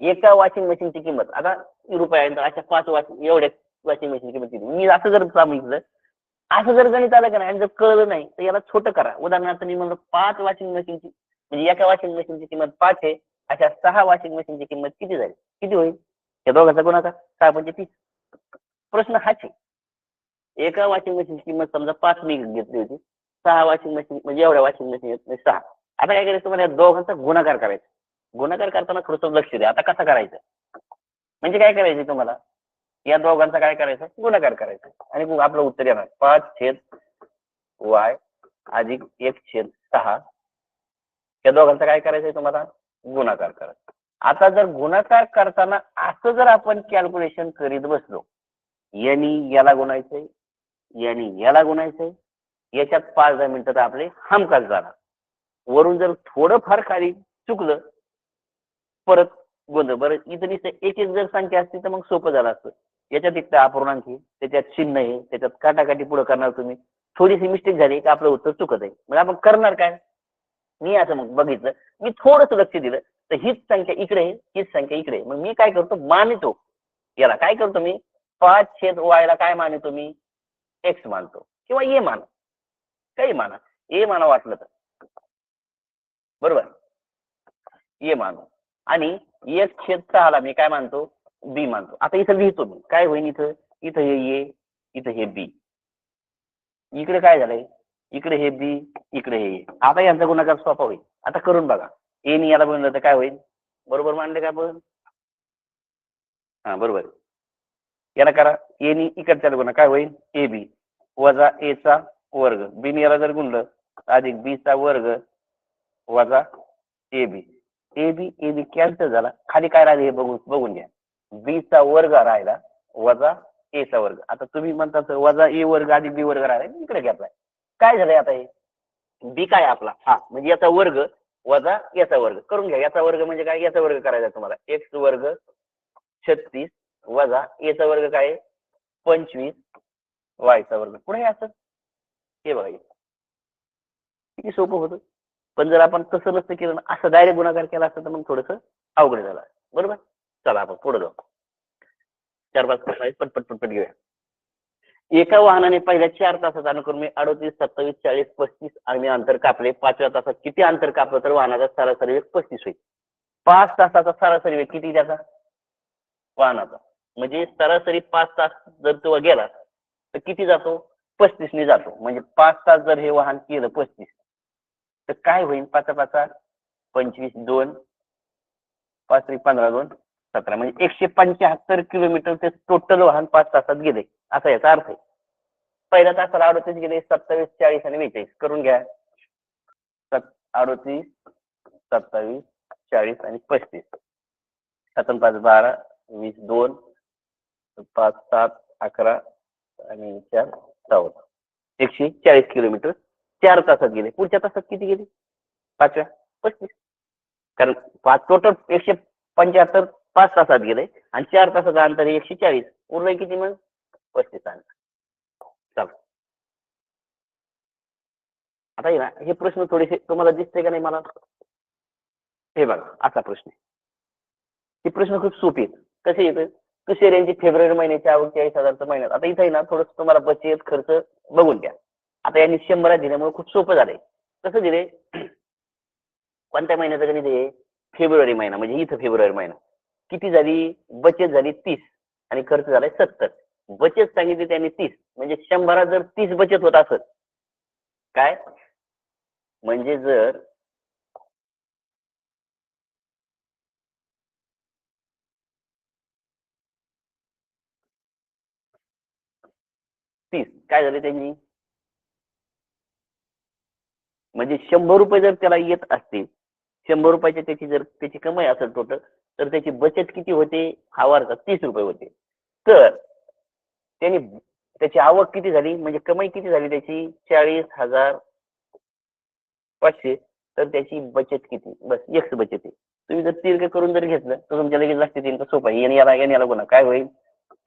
Speaker 1: एका वॉशिंग मशीनची किंमत आता रुपया, अशा 5 एवढ्या वॉशिंग मशीनची किंमत किती. मी असं जर सांगितलं, असं जर गणित आलं का नाही आणि जर कळलं नाही तर याला छोटं करा. उदाहरणार्थ मी म्हणलं 5 वॉशिंग मशीनची, म्हणजे एका वॉशिंग मशीनची किंमत 5 आहे, अशा 6 वॉशिंग मशीनची किंमत किती झाली, किती होईल. या दोघांचा गुणाकार 6 × 5 = 30. प्रश्न हाच आहे. एका वॉशिंग मशीनची किंमत समजा 5 मी घेतली होती, 6 वॉशिंग मशीन म्हणजे एवढ्या वॉशिंग मशीन आहेत 6. आता काय करायचं तुम्हाला या दोघांचा गुणाकार करायचा. गुणाकार करताना थोडंसं लक्ष द्या. आता कसं करायचं, म्हणजे काय करायचं तुम्हाला या दोघांचा काय करायचं गुणाकार करायचा आणि मग आपलं उत्तर येणार 5/y अधिक 1/6. या दोघांचा काय करायचंय तुम्हाला गुणाकार करायचा. आता जर गुणाकार करताना असं जर आपण कॅल्क्युलेशन करीत बसलो, यांनी याला गुणायचंय, यांनी याला गुणायचंय, याच्यात 5-10 मिनिटं तर आपले हमखास जाणार. वरून जर थोडंफार खाली चुकलं परत गोंधळ. बरं इथं नुसतं एक एक जर संख्या असती तर मग सोपं झालं असतं. याच्यात एक अपूर्णांकी, त्याच्यात चिन्ह आहे, त्याच्यात काटाकाटी पुढे करणार तुम्ही, थोडीशी मिस्टेक झाली का आपलं उत्तर चुकत आहे. मग आपण करणार काय. मी असं मग बघितलं, मी थोडंसं लक्ष दिलं तर हीच संख्या इकडे आहे, हीच संख्या इकडे आहे. मग मी काय करतो मानतो याला, काय करतो मी 5/y ला काय मानतो मी x मानतो किंवा ए माना, काही माना, ए माना वाटलं तर. बरोबर, ए मानू आणि 1/6 ला मी काय मानतो बी मानतो. आता इथं लिहितो मी काय होईल, इथं इथं हे ए, इथं हे बी, इकडे काय झालंय इकडे हे बी, इकडे हे A. आता यांचा गुणाकार सोपा होईल. आता करून बघा. A ने याला गुणलं तर काय होईल? बरोबर मानले का आपण? हा बरोबर. याला करा. A ने इकडच्याला गुणा काय होईल? AB वजा A चा वर्ग. B ने याला जर गुणलं अधिक B चा वर्ग वजा AB. AB कॅन्सल झाला. खाली काय राहिले हे बघून घ्या. B चा वर्ग राहिला वजा A चा वर्ग. आता तुम्ही म्हणता वजा A वर्ग अधिक B वर्ग राहिला, इकडे घेतलाय. काय झालंय आता हे? B काय आपला? हा म्हणजे याचा वर्ग वजा याचा वर्ग. करून घ्या. याचा वर्ग म्हणजे काय? याचा वर्ग करायचा तुम्हाला. x वर्ग 36 वजा A चा वर्ग काय? 25 y चा वर्ग. पुढे असं हे बघा किती सोपं होतं. पण जर आपण तसं नसतं केलं ना, असं डायरेक्ट गुणाकार केला असतं तर मग थोडंसं अवघड झालं. बरोबर. चला आपण पुढे जाऊ. 4-5 प्रश्न आहेत. पटपट घेऊया. एका वाहनाने पहिल्या 4 तासात अनुक्रमे 38, 27, 40, 35 आणि अंतर कापले. 5व्या तासात किती अंतर कापलं तर वाहनाचा सरासरी वेग 35 होईल. 5 तासाचा सरासरी वेग किती त्याचा वाहनाचा? म्हणजे सरासरी 5 तास जर तो गेला तर किती जातो? 35 ने जातो. म्हणजे 5 तास जर हे वाहन केलं 35 तर काय होईल? 5 5 25 2 5 15 2 17 म्हणजे 175 किलोमीटर ते टोटल वाहन 5 तासात गेले असा याचा अर्थ आहे. पहिल्या तासाला 38 गेले, 27, 40 आणि 42 करून घ्या. 38, 27, 40 आणि 35. 7 5 12 20 2 5 7 11 आणि 4 14 140 किलोमीटर 4 तासात गेले. पुढच्या तासात किती गेले? 5व्या 35. कारण 5 टोटल 175 5 तासात गेले आणि 4 तासाचं अंतर 140. उरलंय किती मग? 35 अंतर. चला आता हे प्रश्न थोडेसे तुम्हाला दिसते का नाही मला? हे बघा असा प्रश्न आहे. हे प्रश्न खूप सोपे आहेत. कसे येतात? कसे रेंज फेब्रुवारी महिन्याची आवक 40,000 महिन्यात. आता इथे ना थोडस तुम्हाला बचत खर्च बघून घ्या. आता यांनी 100 दिल्यामुळे खूप सोपं झालंय. कसं दिले? कोणत्या महिन्याचं गणित आहे? फेब्रुवारी महिना. म्हणजे इथं फेब्रुवारी महिना किती झाली? बचत झाली 30 आणि खर्च झालाय 70. बचत सांगितली त्यांनी 30 म्हणजे 100 जर 30 बचत होत असत काय म्हणजे जर तीस काय झाले त्यांनी म्हणजे 100 रुपये जर त्याला येत असतील 100 रुपयाची त्याची जर त्याची कमाई असेल टोटल तर त्याची बचत किती होते? हा वर्ग 30 रुपये होते. तर त्यांनी त्याची आवक किती झाली म्हणजे कमाई किती झाली त्याची 40,500 तर त्याची बचत किती? बस एक्स बचत आहे. तुम्ही जर तिरक करून जर घेतलं तर तुमच्या लगेच लक्षात येईल. सोपं आहे. याला गुणा काय होईल?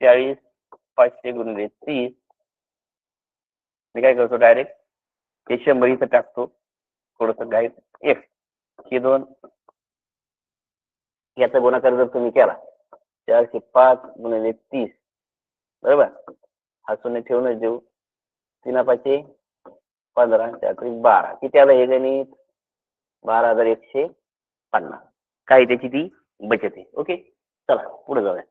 Speaker 1: 40,500 गुणिले 30. मी काय करतो डायरेक्ट हे 100 इथं टाकतो. थोडस गाईड एक्स हे 2 याचा गुणाकार जर तुम्ही केला 405 गुणिले 30 बरोबर हा शून्य ठेवूनच देऊ 3 5 15 4 12 किती आलं हे गणित 12,150 काय त्याची ती बचत आहे. ओके चला पुढे जाऊया.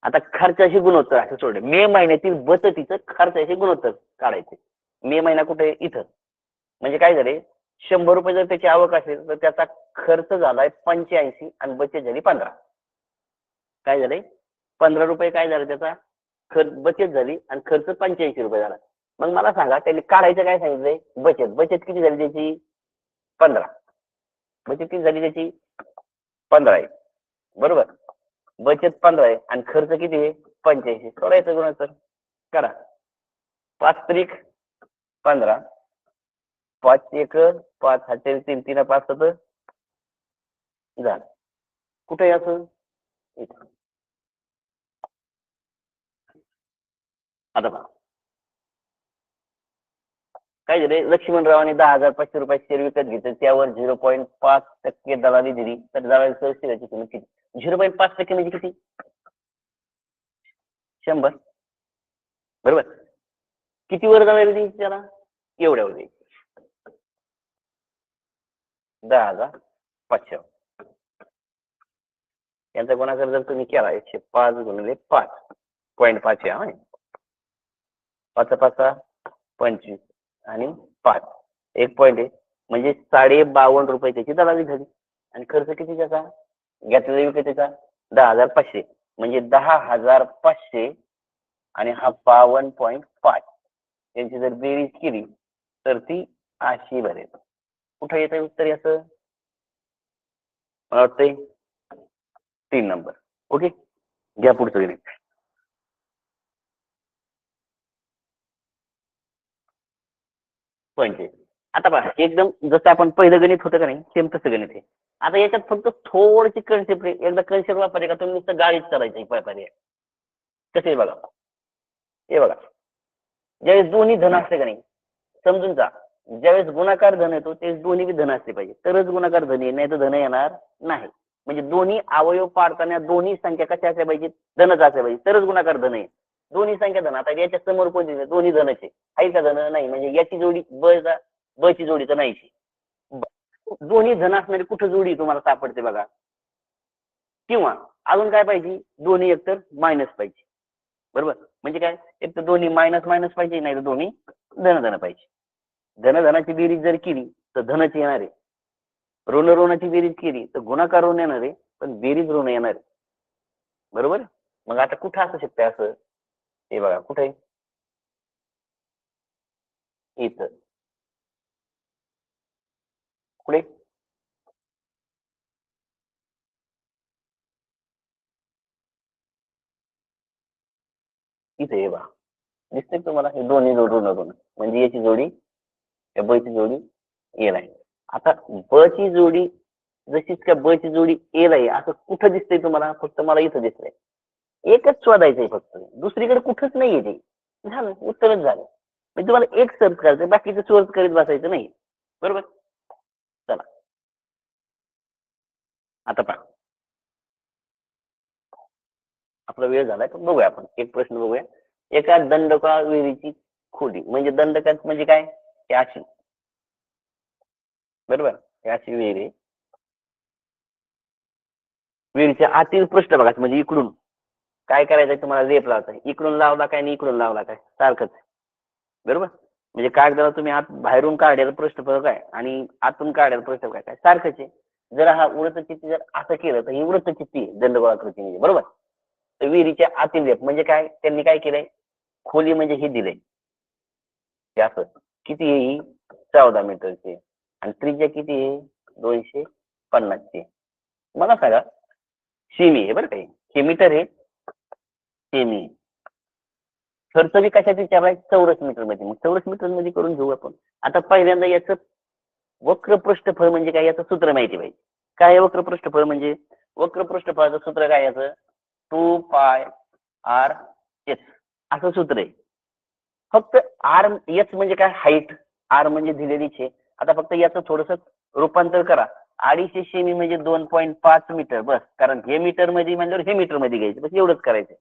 Speaker 1: आता खर्चाचे गुणोत्तर असं सोडले मे महिन्यातील बचतीचं खर्चाचे गुणोत्तर काढायचे. मे महिना कुठे इथं म्हणजे काय झाले 100 रुपये जर त्याची आवक असेल तर त्याचा खर्च झालाय 85 आणि बचत झाली 15. काय झाले 15 रुपये काय झालं त्याचा खर्च बचत झाली आणि खर्च 85 रुपये झाला. मग मला सांगा त्यांनी काढायचं काय सांगितलंय? बचत किती झाली त्याची 15. बचत किती झाली त्याची 15 आहे बरोबर. बचत 15 आहे आणि खर्च किती आहे 85. सोडायचं गुणोत्तर करा 5 त्रिक 15 5 1 5 हाते 3 3 5 7 झालं. कुठे असं आता पहा काय झाले लक्ष्मणरावांनी 10,500 रुपये शेअर विकत घेतले त्यावर 0.5% दलाली दिली तर दलालीची शेअरची किंमत किती? 0.5% म्हणजे किती? 100 बरोबर. किती वर दलाली द्यायची त्याला? एवढ्यावर द्यायची 10,500. यांचा गुणाकार जर तुम्ही केला 105 गुणिले 5.5 आहे 5 5 25 आणि 5 1 पॉईंट आहे म्हणजे 52.5 त्याची दलाली झाली. आणि खर्च किती त्याचा घेतलेला विक्रेत्याचा 10,500 म्हणजे 10,500 आणि हा 52.5 यांची जर बेरीज केली तर ती 80 भरेल. कुठं येतं उत्तर याचं मला वाटतंय 3 नंबर. ओके घ्या पुढचं गणित. म्हणजे आता पहा एकदम जसं आपण पहिलं गणित होतं का नाही सेम तसं गणित आहे. आता याच्यात फक्त थोडीशी कन्सेप्ट आहे. एकदा कन्सेप्ट वापरले का तुम्ही नुसतं गाडीच चालायचं पर्याय कसे बघा. हे बघा ज्यावेळेस दोन्ही धन असते का नाही समजून जा ज्यावेळेस गुणाकार धन येतो त्यावेळेस दोन्ही बी धन असले पाहिजे तरच गुणाकार धन येईल नाही तर धन येणार नाही. म्हणजे दोन्ही अवयव पाडताना दोन्ही संख्या कशा असल्या पाहिजे धनच असल्या पाहिजे तरच गुणाकार धन येईल. दोन्ही संख्या धन आता याच्या समोर कोणती दोन्ही धनचे आहे का धन नाही म्हणजे याची जोडी ब ची जोडी तर नाहीची. दोन्ही धन असणारी कुठं जोडी तुम्हाला सापडते बघा. किंवा अजून काय पाहिजे दोन्ही एकतर मायनस पाहिजे बरोबर म्हणजे काय एक तर दोन्ही मायनस मायनस पाहिजे नाही तर दोन्ही धन धन पाहिजे. धनधनाची बेरीज जर केली तर धनच येणार आहे. ऋण ऋणाची बेरीज केली तर गुणाकार ऋण येणार आहे पण बेरीज ऋण येणार आहे. बरोबर मग आता कुठं असू शकते असं हे बघा कुठे इथं पुढे इथे हे बघा दिसतंय तुम्हाला हे दोन्ही ऋण ऋण म्हणजे याची जोडी या ब ची जोडी एल आहे. आता ब ची जोडी जशीच का ब ची जोडी एल आहे असं कुठं दिसतंय तुम्हाला फक्त मला इथं दिसतंय. एकच शोधायचंय फक्त दुसरीकडे कुठंच नाहीये ते झालं उत्तरच झालं. म्हणजे तुम्हाला एक सर्च करायचं बाकीचं सोर्स करीत बसायचं नाही. बरोबर चला आता पहा आपला वेळ झालाय पण बघूया आपण एक प्रश्न बघूया. एका दंडका विहिरीची खोली म्हणजे दंडकात म्हणजे काय हे अशी बरोबर हे अशी विहीर आहे. विहिरीच्या आतील पृष्ठ बघा म्हणजे इकडून काय करायचंय तुम्हाला लेप लावताय इकडून लावला काय आणि इकडून लावला काय सारखंच बरोबर म्हणजे कागदाला तुम्ही आत बाहेरून काढायला पृष्ठभाग काय आणि आतून काढायला पृष्ठभाग काय सारखंच आहे. जर हा उडत चित्ती जर असं केलं तर ही उडत चित्ती आहे दंडगोलाकृती म्हणजे बरोबर. तर विहिरीच्या आतील लेप म्हणजे काय त्यांनी काय केलंय खोली म्हणजे हे दिलंय हे असं किती आहे ही 14 मीटरची आणि त्रिज्या किती आहे 250 ची. मला सांगा सेमी आहे बरं काही हे मीटर आहे सेमी खर्च बी कशाचा विचारलाय चौरस मीटर मध्ये मग चौरस मीटर मध्ये करून घेऊ आपण. आता पहिल्यांदा याचं वक्र पृष्ठफळ म्हणजे काय याचं सूत्र माहिती पाहिजे. काय वक्र पृष्ठफळ म्हणजे वक्र पृष्ठफळाचं सूत्र काय याचं 2πr/s असं सूत्र आहे. फक्त आर एच म्हणजे काय हाईट आर म्हणजे दिलेली छे. आता फक्त याचं थोडस रूपांतर करा 250 सेमी म्हणजे 2.5 मीटर बस कारण हे मीटर मध्ये म्हणल्यावर हे मीटर मध्ये घ्यायचं बस एवढंच करायचं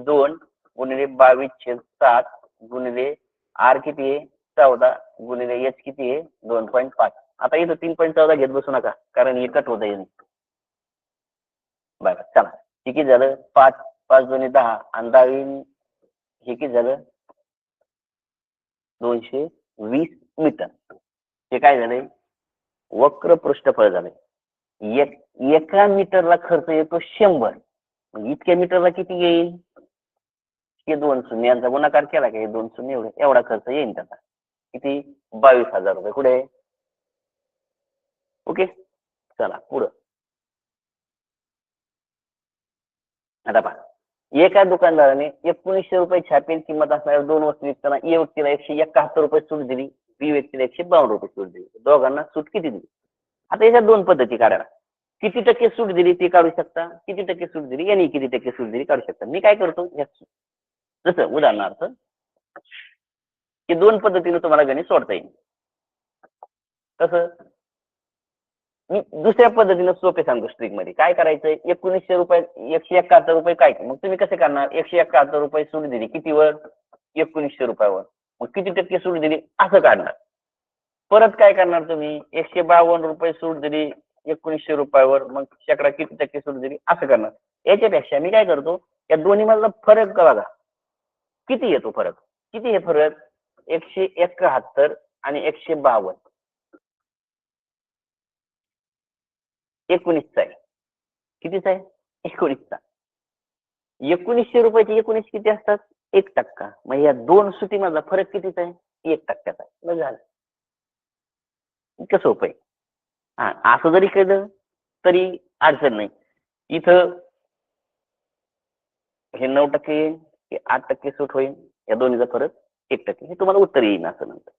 Speaker 1: 2 गुणिले 22/7 गुणिले आर किती आहे 14 गुणिले एच किती आहे 2.5. आता इथं 3.14 घेत बसू नका कारण हे कट होत आहे बघा चला हे किती झालं 5 5 दोन्ही 10 आणि 10 हे किती झालं 220 मीटर. हे काय झालंय वक्र पृष्ठफळ झालंय. एका मीटरला खर्च येतो 100 इतक्या मीटरला किती येईल हे 2 शून्य यांचा गुणाकार केला की हे 2 शून्य एवढा खर्च येईल त्याचा किती 22,000 रुपये कुठे. ओके चला पुढं आता पहा एका दुकानदाराने 1900 रुपये छापील किंमत असणाऱ्या 2 वस्तू विकताना ए व्यक्तीला 171 रुपये सूट दिली बी व्यक्तीला 152 रुपये सूट दिली दोघांना सूट किती दिली. आता याच्या दोन पद्धती काढा किती टक्के सूट दिली ती काढू शकता किती टक्के सूट दिली यांनी किती टक्के सूट दिली काढू शकता. मी काय करतो जसं उदाहरणार्थ की दोन पद्धतीने तुम्हाला गणित सोडता येईल. कसं मी दुसऱ्या पद्धतीने सोपे सांगतो स्ट्रिक मध्ये काय करायचंय 1900 रुपये 171 रुपये काय मग तुम्ही कसे करणार 171 रुपये सूट दिली कितीवर 1900 रुपयावर मग किती टक्के सूट दिली असं काढणार. परत काय करणार तुम्ही 152 रुपये सूट दिली 1900 रुपयावर मग शेकडा किती टक्के सूट दिली असं करणार. याच्यापेक्षा मी काय करतो या दोन्ही मधला फरक बघा किती येतो फरक किती हे फरक 171 आणि 152 19चा आहे. कितीचा आहे? 19चा. 1900 रुपयाचे 19 किती असतात? 1%. मग या दोन सुटीमधला फरक कितीचा आहे? 1%चा. मग झालं. इतकं सोपं आहे. हा, असं जरी केलं तरी अडचण नाही. इथं हे 9% येईल, हे 8% सूट होईल, या दोन्हीचा फरक 1%. हे तुम्हाला उत्तर येईल असं नंतर.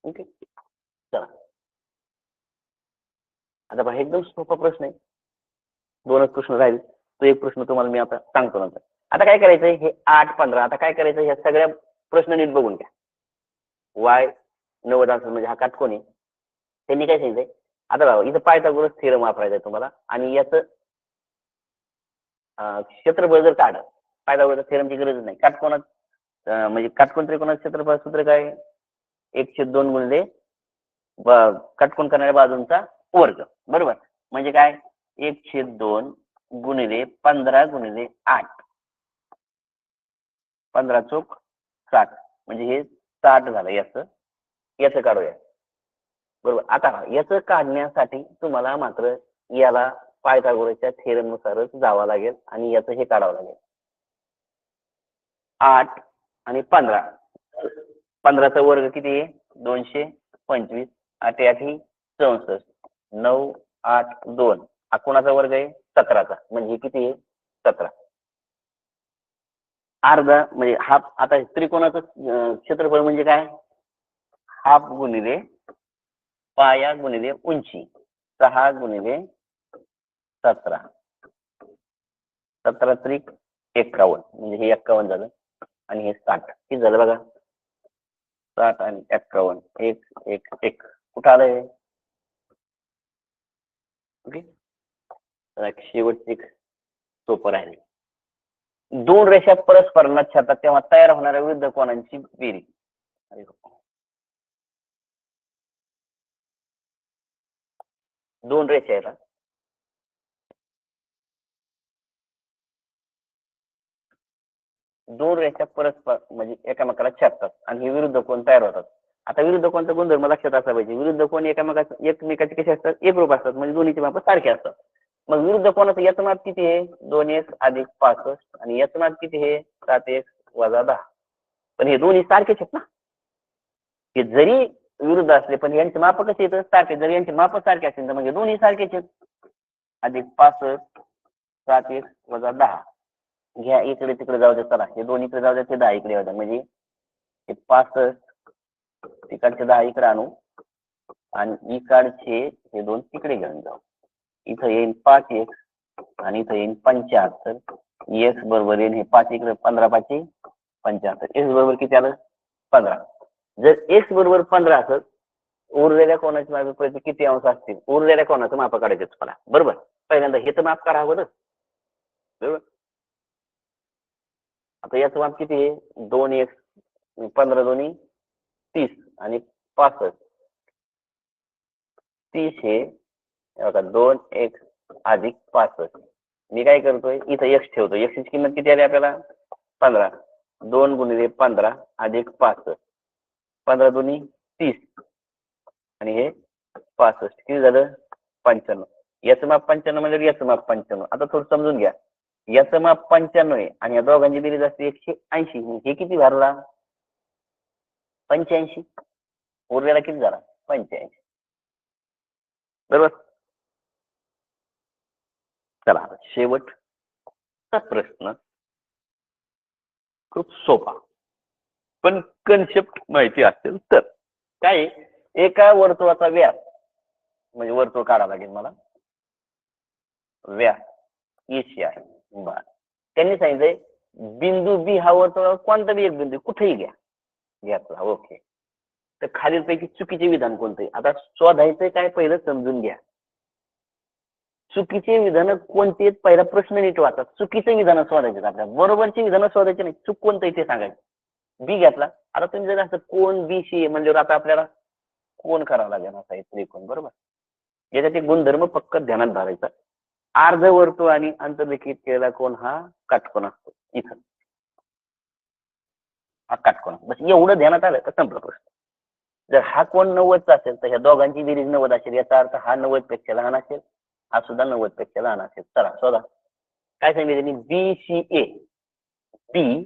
Speaker 1: ओके, चला आता बघा एकदम सोपा प्रश्न आहे. दोनच प्रश्न राहील. तो एक प्रश्न तुम्हाला मी आता सांगतो नंतर. आता काय करायचंय, हे 8, 15 आता काय करायचं, ह्या सगळ्या प्रश्न नीट बघून घ्या. वाय 90 आन्सर म्हणजे हा काटकोन आहे. त्यांनी काय सांगितलंय, आता बघा इथं पायथागोरस थेरम वापरायचा आहे तुम्हाला आणि याचं क्षेत्रफळ जर काढलं, पायथागोरस थेरमची गरज नाही. काटकोनात म्हणजे काटकोन त्रिकोणाचं क्षेत्रफळ सूत्र काय, 1/2 गुणिले काटकोन करणाऱ्या बाजूंचा वर्ग. बरोबर, म्हणजे काय 1/2 गुणिले 15 गुणिले 8, 15 चोक 60, म्हणजे हे 60 झालं. याचं काढूया. बरोबर, आता याचं काढण्यासाठी तुम्हाला मात्र याला पायथागोरसच्या थेरम नुसारच जावं लागेल आणि याचं हे काढावं लागेल. 8 आणि 15, 15चा वर्ग किती आहे? 225. 8 8 64, 9 8 2, हा कोणाचा वर्ग आहे? 17चा. म्हणजे किती आहे? 17. अर्धा म्हणजे हाफ. आता त्रिकोणाचं क्षेत्रफळ म्हणजे काय, हाफ गुणिले पाया गुणिले उंची, 6 गुणिले 17, 17 त्रिक 51, म्हणजे हे 51 झालं आणि हे 60. किती झालं बघा, 60 आणि 51, 1 1 1. कुठं आलंय? ओके, शेवटची एक सोपं राहिले. दोन रेषा परस्परांना छेदतात तेव्हा तयार होणाऱ्या विरुद्ध कोनांची बेरीज. दोन रेषा आहेत, दोन रेषा परस्पर म्हणजे एकामेकाला छेदतात आणि हे विरुद्ध कोन तयार होतात. आता विरुद्ध कोणचा गुणधर्म लक्षात असला पाहिजे. विरुद्ध कोन एकमेकाचे कसे असतात? एकरूप असतात, म्हणजे दोन्हीचे माप सारखे असतात. मग विरुद्ध कोनाचं याचं माप किती आहे? 2x अधिक 65 आणि याचं माप किती आहे? 7x वजा 10. पण हे दोन्ही सारखेच आहेत ना. हे जरी विरुद्ध असले पण यांचे माप कसे येतं? सारखे. जर यांचे माप सारखे असतील तर म्हणजे दोन्ही सारखेच आहेत. अधिक 65 7x वजा 10. घ्या इकडे तिकडे जाऊ दे. चला हे दोन इकडे जाऊ दे, ते 10 इकडे जाऊ दे. म्हणजे हे 65 तिकडचे 10 इकडे आणू आणि इकडचे हे दोन तिकडे घेऊन जाऊ. इथं येईल 5x आणि इथं येईल 75. x बरोबर येईल हे 5 इकडे 15 5 75. x बरोबर किती आलं? 15. जर x बरोबर 15 असत, उरलेल्या कोणाचे माप किती अंश असतील? उरलेल्या कोणाचं माप काढायचं तुम्हाला. बरोबर, पहिल्यांदा हे तर माप काढा बरं. बरोबर, आता याचं माप किती आहे? 2x 15 दोन्ही 30 आणि 65. 30 हे बघा 2x अधिक 65. मी काय करतोय, इथं x ठेवतो. x ची किंमत किती आली आपल्याला? 15. 2 गुणिले 15 अधिक 65. 15 दोन्ही 30 आणि हे 65. किती झालं? 95. याचं माप 95 म्हणजे याचं माप 95. आता थोडं समजून घ्या. याचं माप 95 आहे आणि या दोघांची बेरीज असते 180. हे किती भरला? 85. उरलेला किती झाला? 85. बरोबर. चला शेवटचा प्रश्न खूप सोपा, पण कन्सेप्ट माहिती असेल तर. काय, एका वर्तुळाचा व्यास म्हणजे वर्तुळ काढावा लागेल मला. व्यास EC आहे. बरं, त्यांनी सांगितलंय बिंदू बी हा वर्तुळावर कोणता बी एक बिंदू कुठेही घेतला. ओके, तर खालीलपैकी चुकीचे विधान कोणते? आता शोधायचं काय पहिलं समजून घ्या. चुकीचे विधान कोणते? पहिला प्रश्न नीट वाचा. चुकीचे विधान शोधायचे आपल्याला, बरोबरची विधान शोधायचे नाही. चूक कोणतं ते सांगायचं. बी घेतला. आता तुम्ही जर असं कोण BC म्हणजे आता आपल्याला कोण करावं लागेल असा आहे त्रिकोण. बरोबर, याच्यात एक गुणधर्म पक्क ध्यानात धरायचा. अर्धवर्तुळ आणि अंतर्लिखित केलेला कोण हा काटकोन असतो. इथं हा काटकोन. बस एवढं ध्यानात आलं तर संपला प्रश्न. जर हा कोण 90चा असेल तर ह्या दोघांची बेरीज 90 असेल, याचा अर्थ हा 90 पेक्षा लहान असेल, हा सुद्धा 90 पेक्षा लहान असेल. चला शोधा. काय सांगितलं त्यांनी? बी सी ए. बी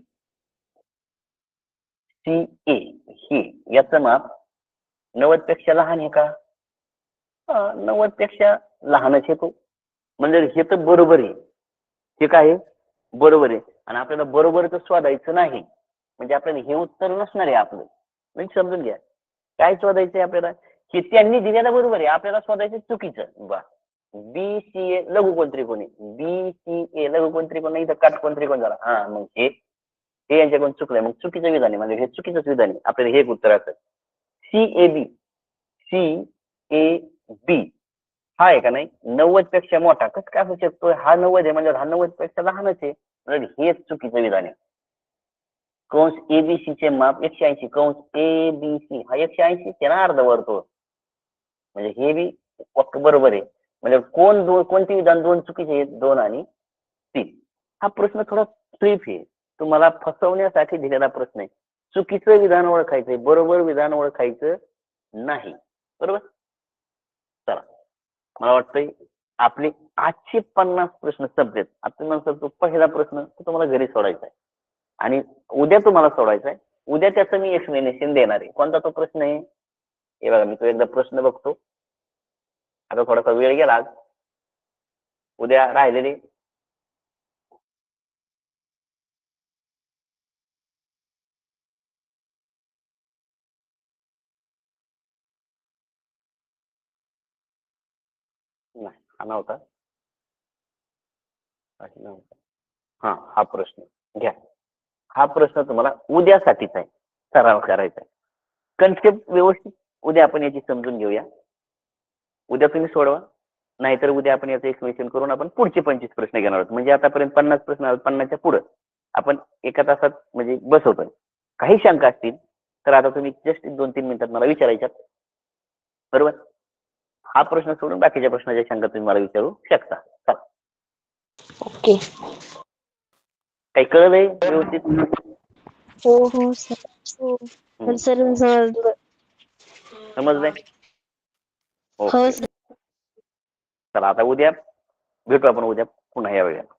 Speaker 1: सी ए हे याचं माप 90 पेक्षा लहान आहे का? 90 पेक्षा लहानच आहे तो. म्हणजे हे तर बरोबर आहे. हे काय आहे? बरोबर आहे. आणि आपल्याला बरोबर तर शोधायचं नाही, म्हणजे आपल्याला हे उत्तर नसणार आहे आपलं. म्हणजे समजून घ्या काय शोधायचंय आपल्याला. हे त्यांनी दिलेलं बरोबर आहे, आपल्याला शोधायचं चुकीचं. बा बी सी ए लघुकोण त्रिकोण आहे. बी सी ए लघुकोण त्रिकोण नाही तर काटकोण त्रिकोण झाला. हा मग हे यांच्याकडून चुकलंय, मग चुकीचं विधान आहे, म्हणजे हे चुकीचंच विधान आहे. आपल्याला हे एक उत्तर असतं. C A B. C A B हा आहे का नाही 90 पेक्षा मोठा कसं काय होऊ शकतो? हा 90 आहे म्हणजे हा 90 पेक्षा लहानच आहे, म्हणजे हेच चुकीचं विधान आहे. कंस एबीसी चे माप 180. कंस एबीसी हा 180 आहे ना अर्धवर्तुळ. म्हणजे हे बी पक्क बरोबर आहे. म्हणजे कोणती विधान दोन चुकीचे आहेत? 2 आणि 3. हा प्रश्न थोडा ट्रिप आहे, तुम्हाला फसवण्यासाठी दिलेला प्रश्न आहे. चुकीचं विधान ओळखायचंय, बरोबर विधान ओळखायचं नाही. बरोबर. चला मला वाटतंय आपले आजचे 50 प्रश्न संपलेत. आता तुम्हाला सांगतो पहिला प्रश्न तो तुम्हाला घरी सोडायचा आहे आणि उद्या तुम्हाला सोडायचा आहे. उद्या त्याचं मी एक्सप्लेनेशन देणार आहे. कोणता तो प्रश्न आहे? हे बघा मी तो एकदा प्रश्न बघतो. आता थोडासा वेळ गेला आज. उद्या राहिलेले नाही हा नव्हता. हा हा प्रश्न घ्या. हा प्रश्न तुम्हाला उद्यासाठीचा आहे, सराव करायचा आहे. कन्सेप्ट व्यवस्थित उद्या आपण याची समजून घेऊया. उद्या तुम्ही सोडवा, नाहीतर उद्या आपण याचं एक्सप्लेनेशन करून आपण पुढचे 25 प्रश्न घेणार आहोत. म्हणजे आतापर्यंत 50 प्रश्न आहोत, 50च्या पुढे आपण एका तासात म्हणजे बसवतोय. काही शंका असतील तर आता तुम्ही जस्ट 2-3 मिनिटात मला विचारायच्यात. बरोबर. हा प्रश्न सोडून बाकीच्या प्रश्नाच्या शंका तुम्ही मला विचारू शकता. चला.
Speaker 2: ओके.
Speaker 1: काही कळलंय व्यवस्थित?
Speaker 2: हो हो सर. हो सर समजलं.
Speaker 1: समजलंय?
Speaker 2: हो
Speaker 1: ओके.
Speaker 2: सर.
Speaker 1: चला आता उद्या भेटू आपण उद्या पुन्हा या वेळेला.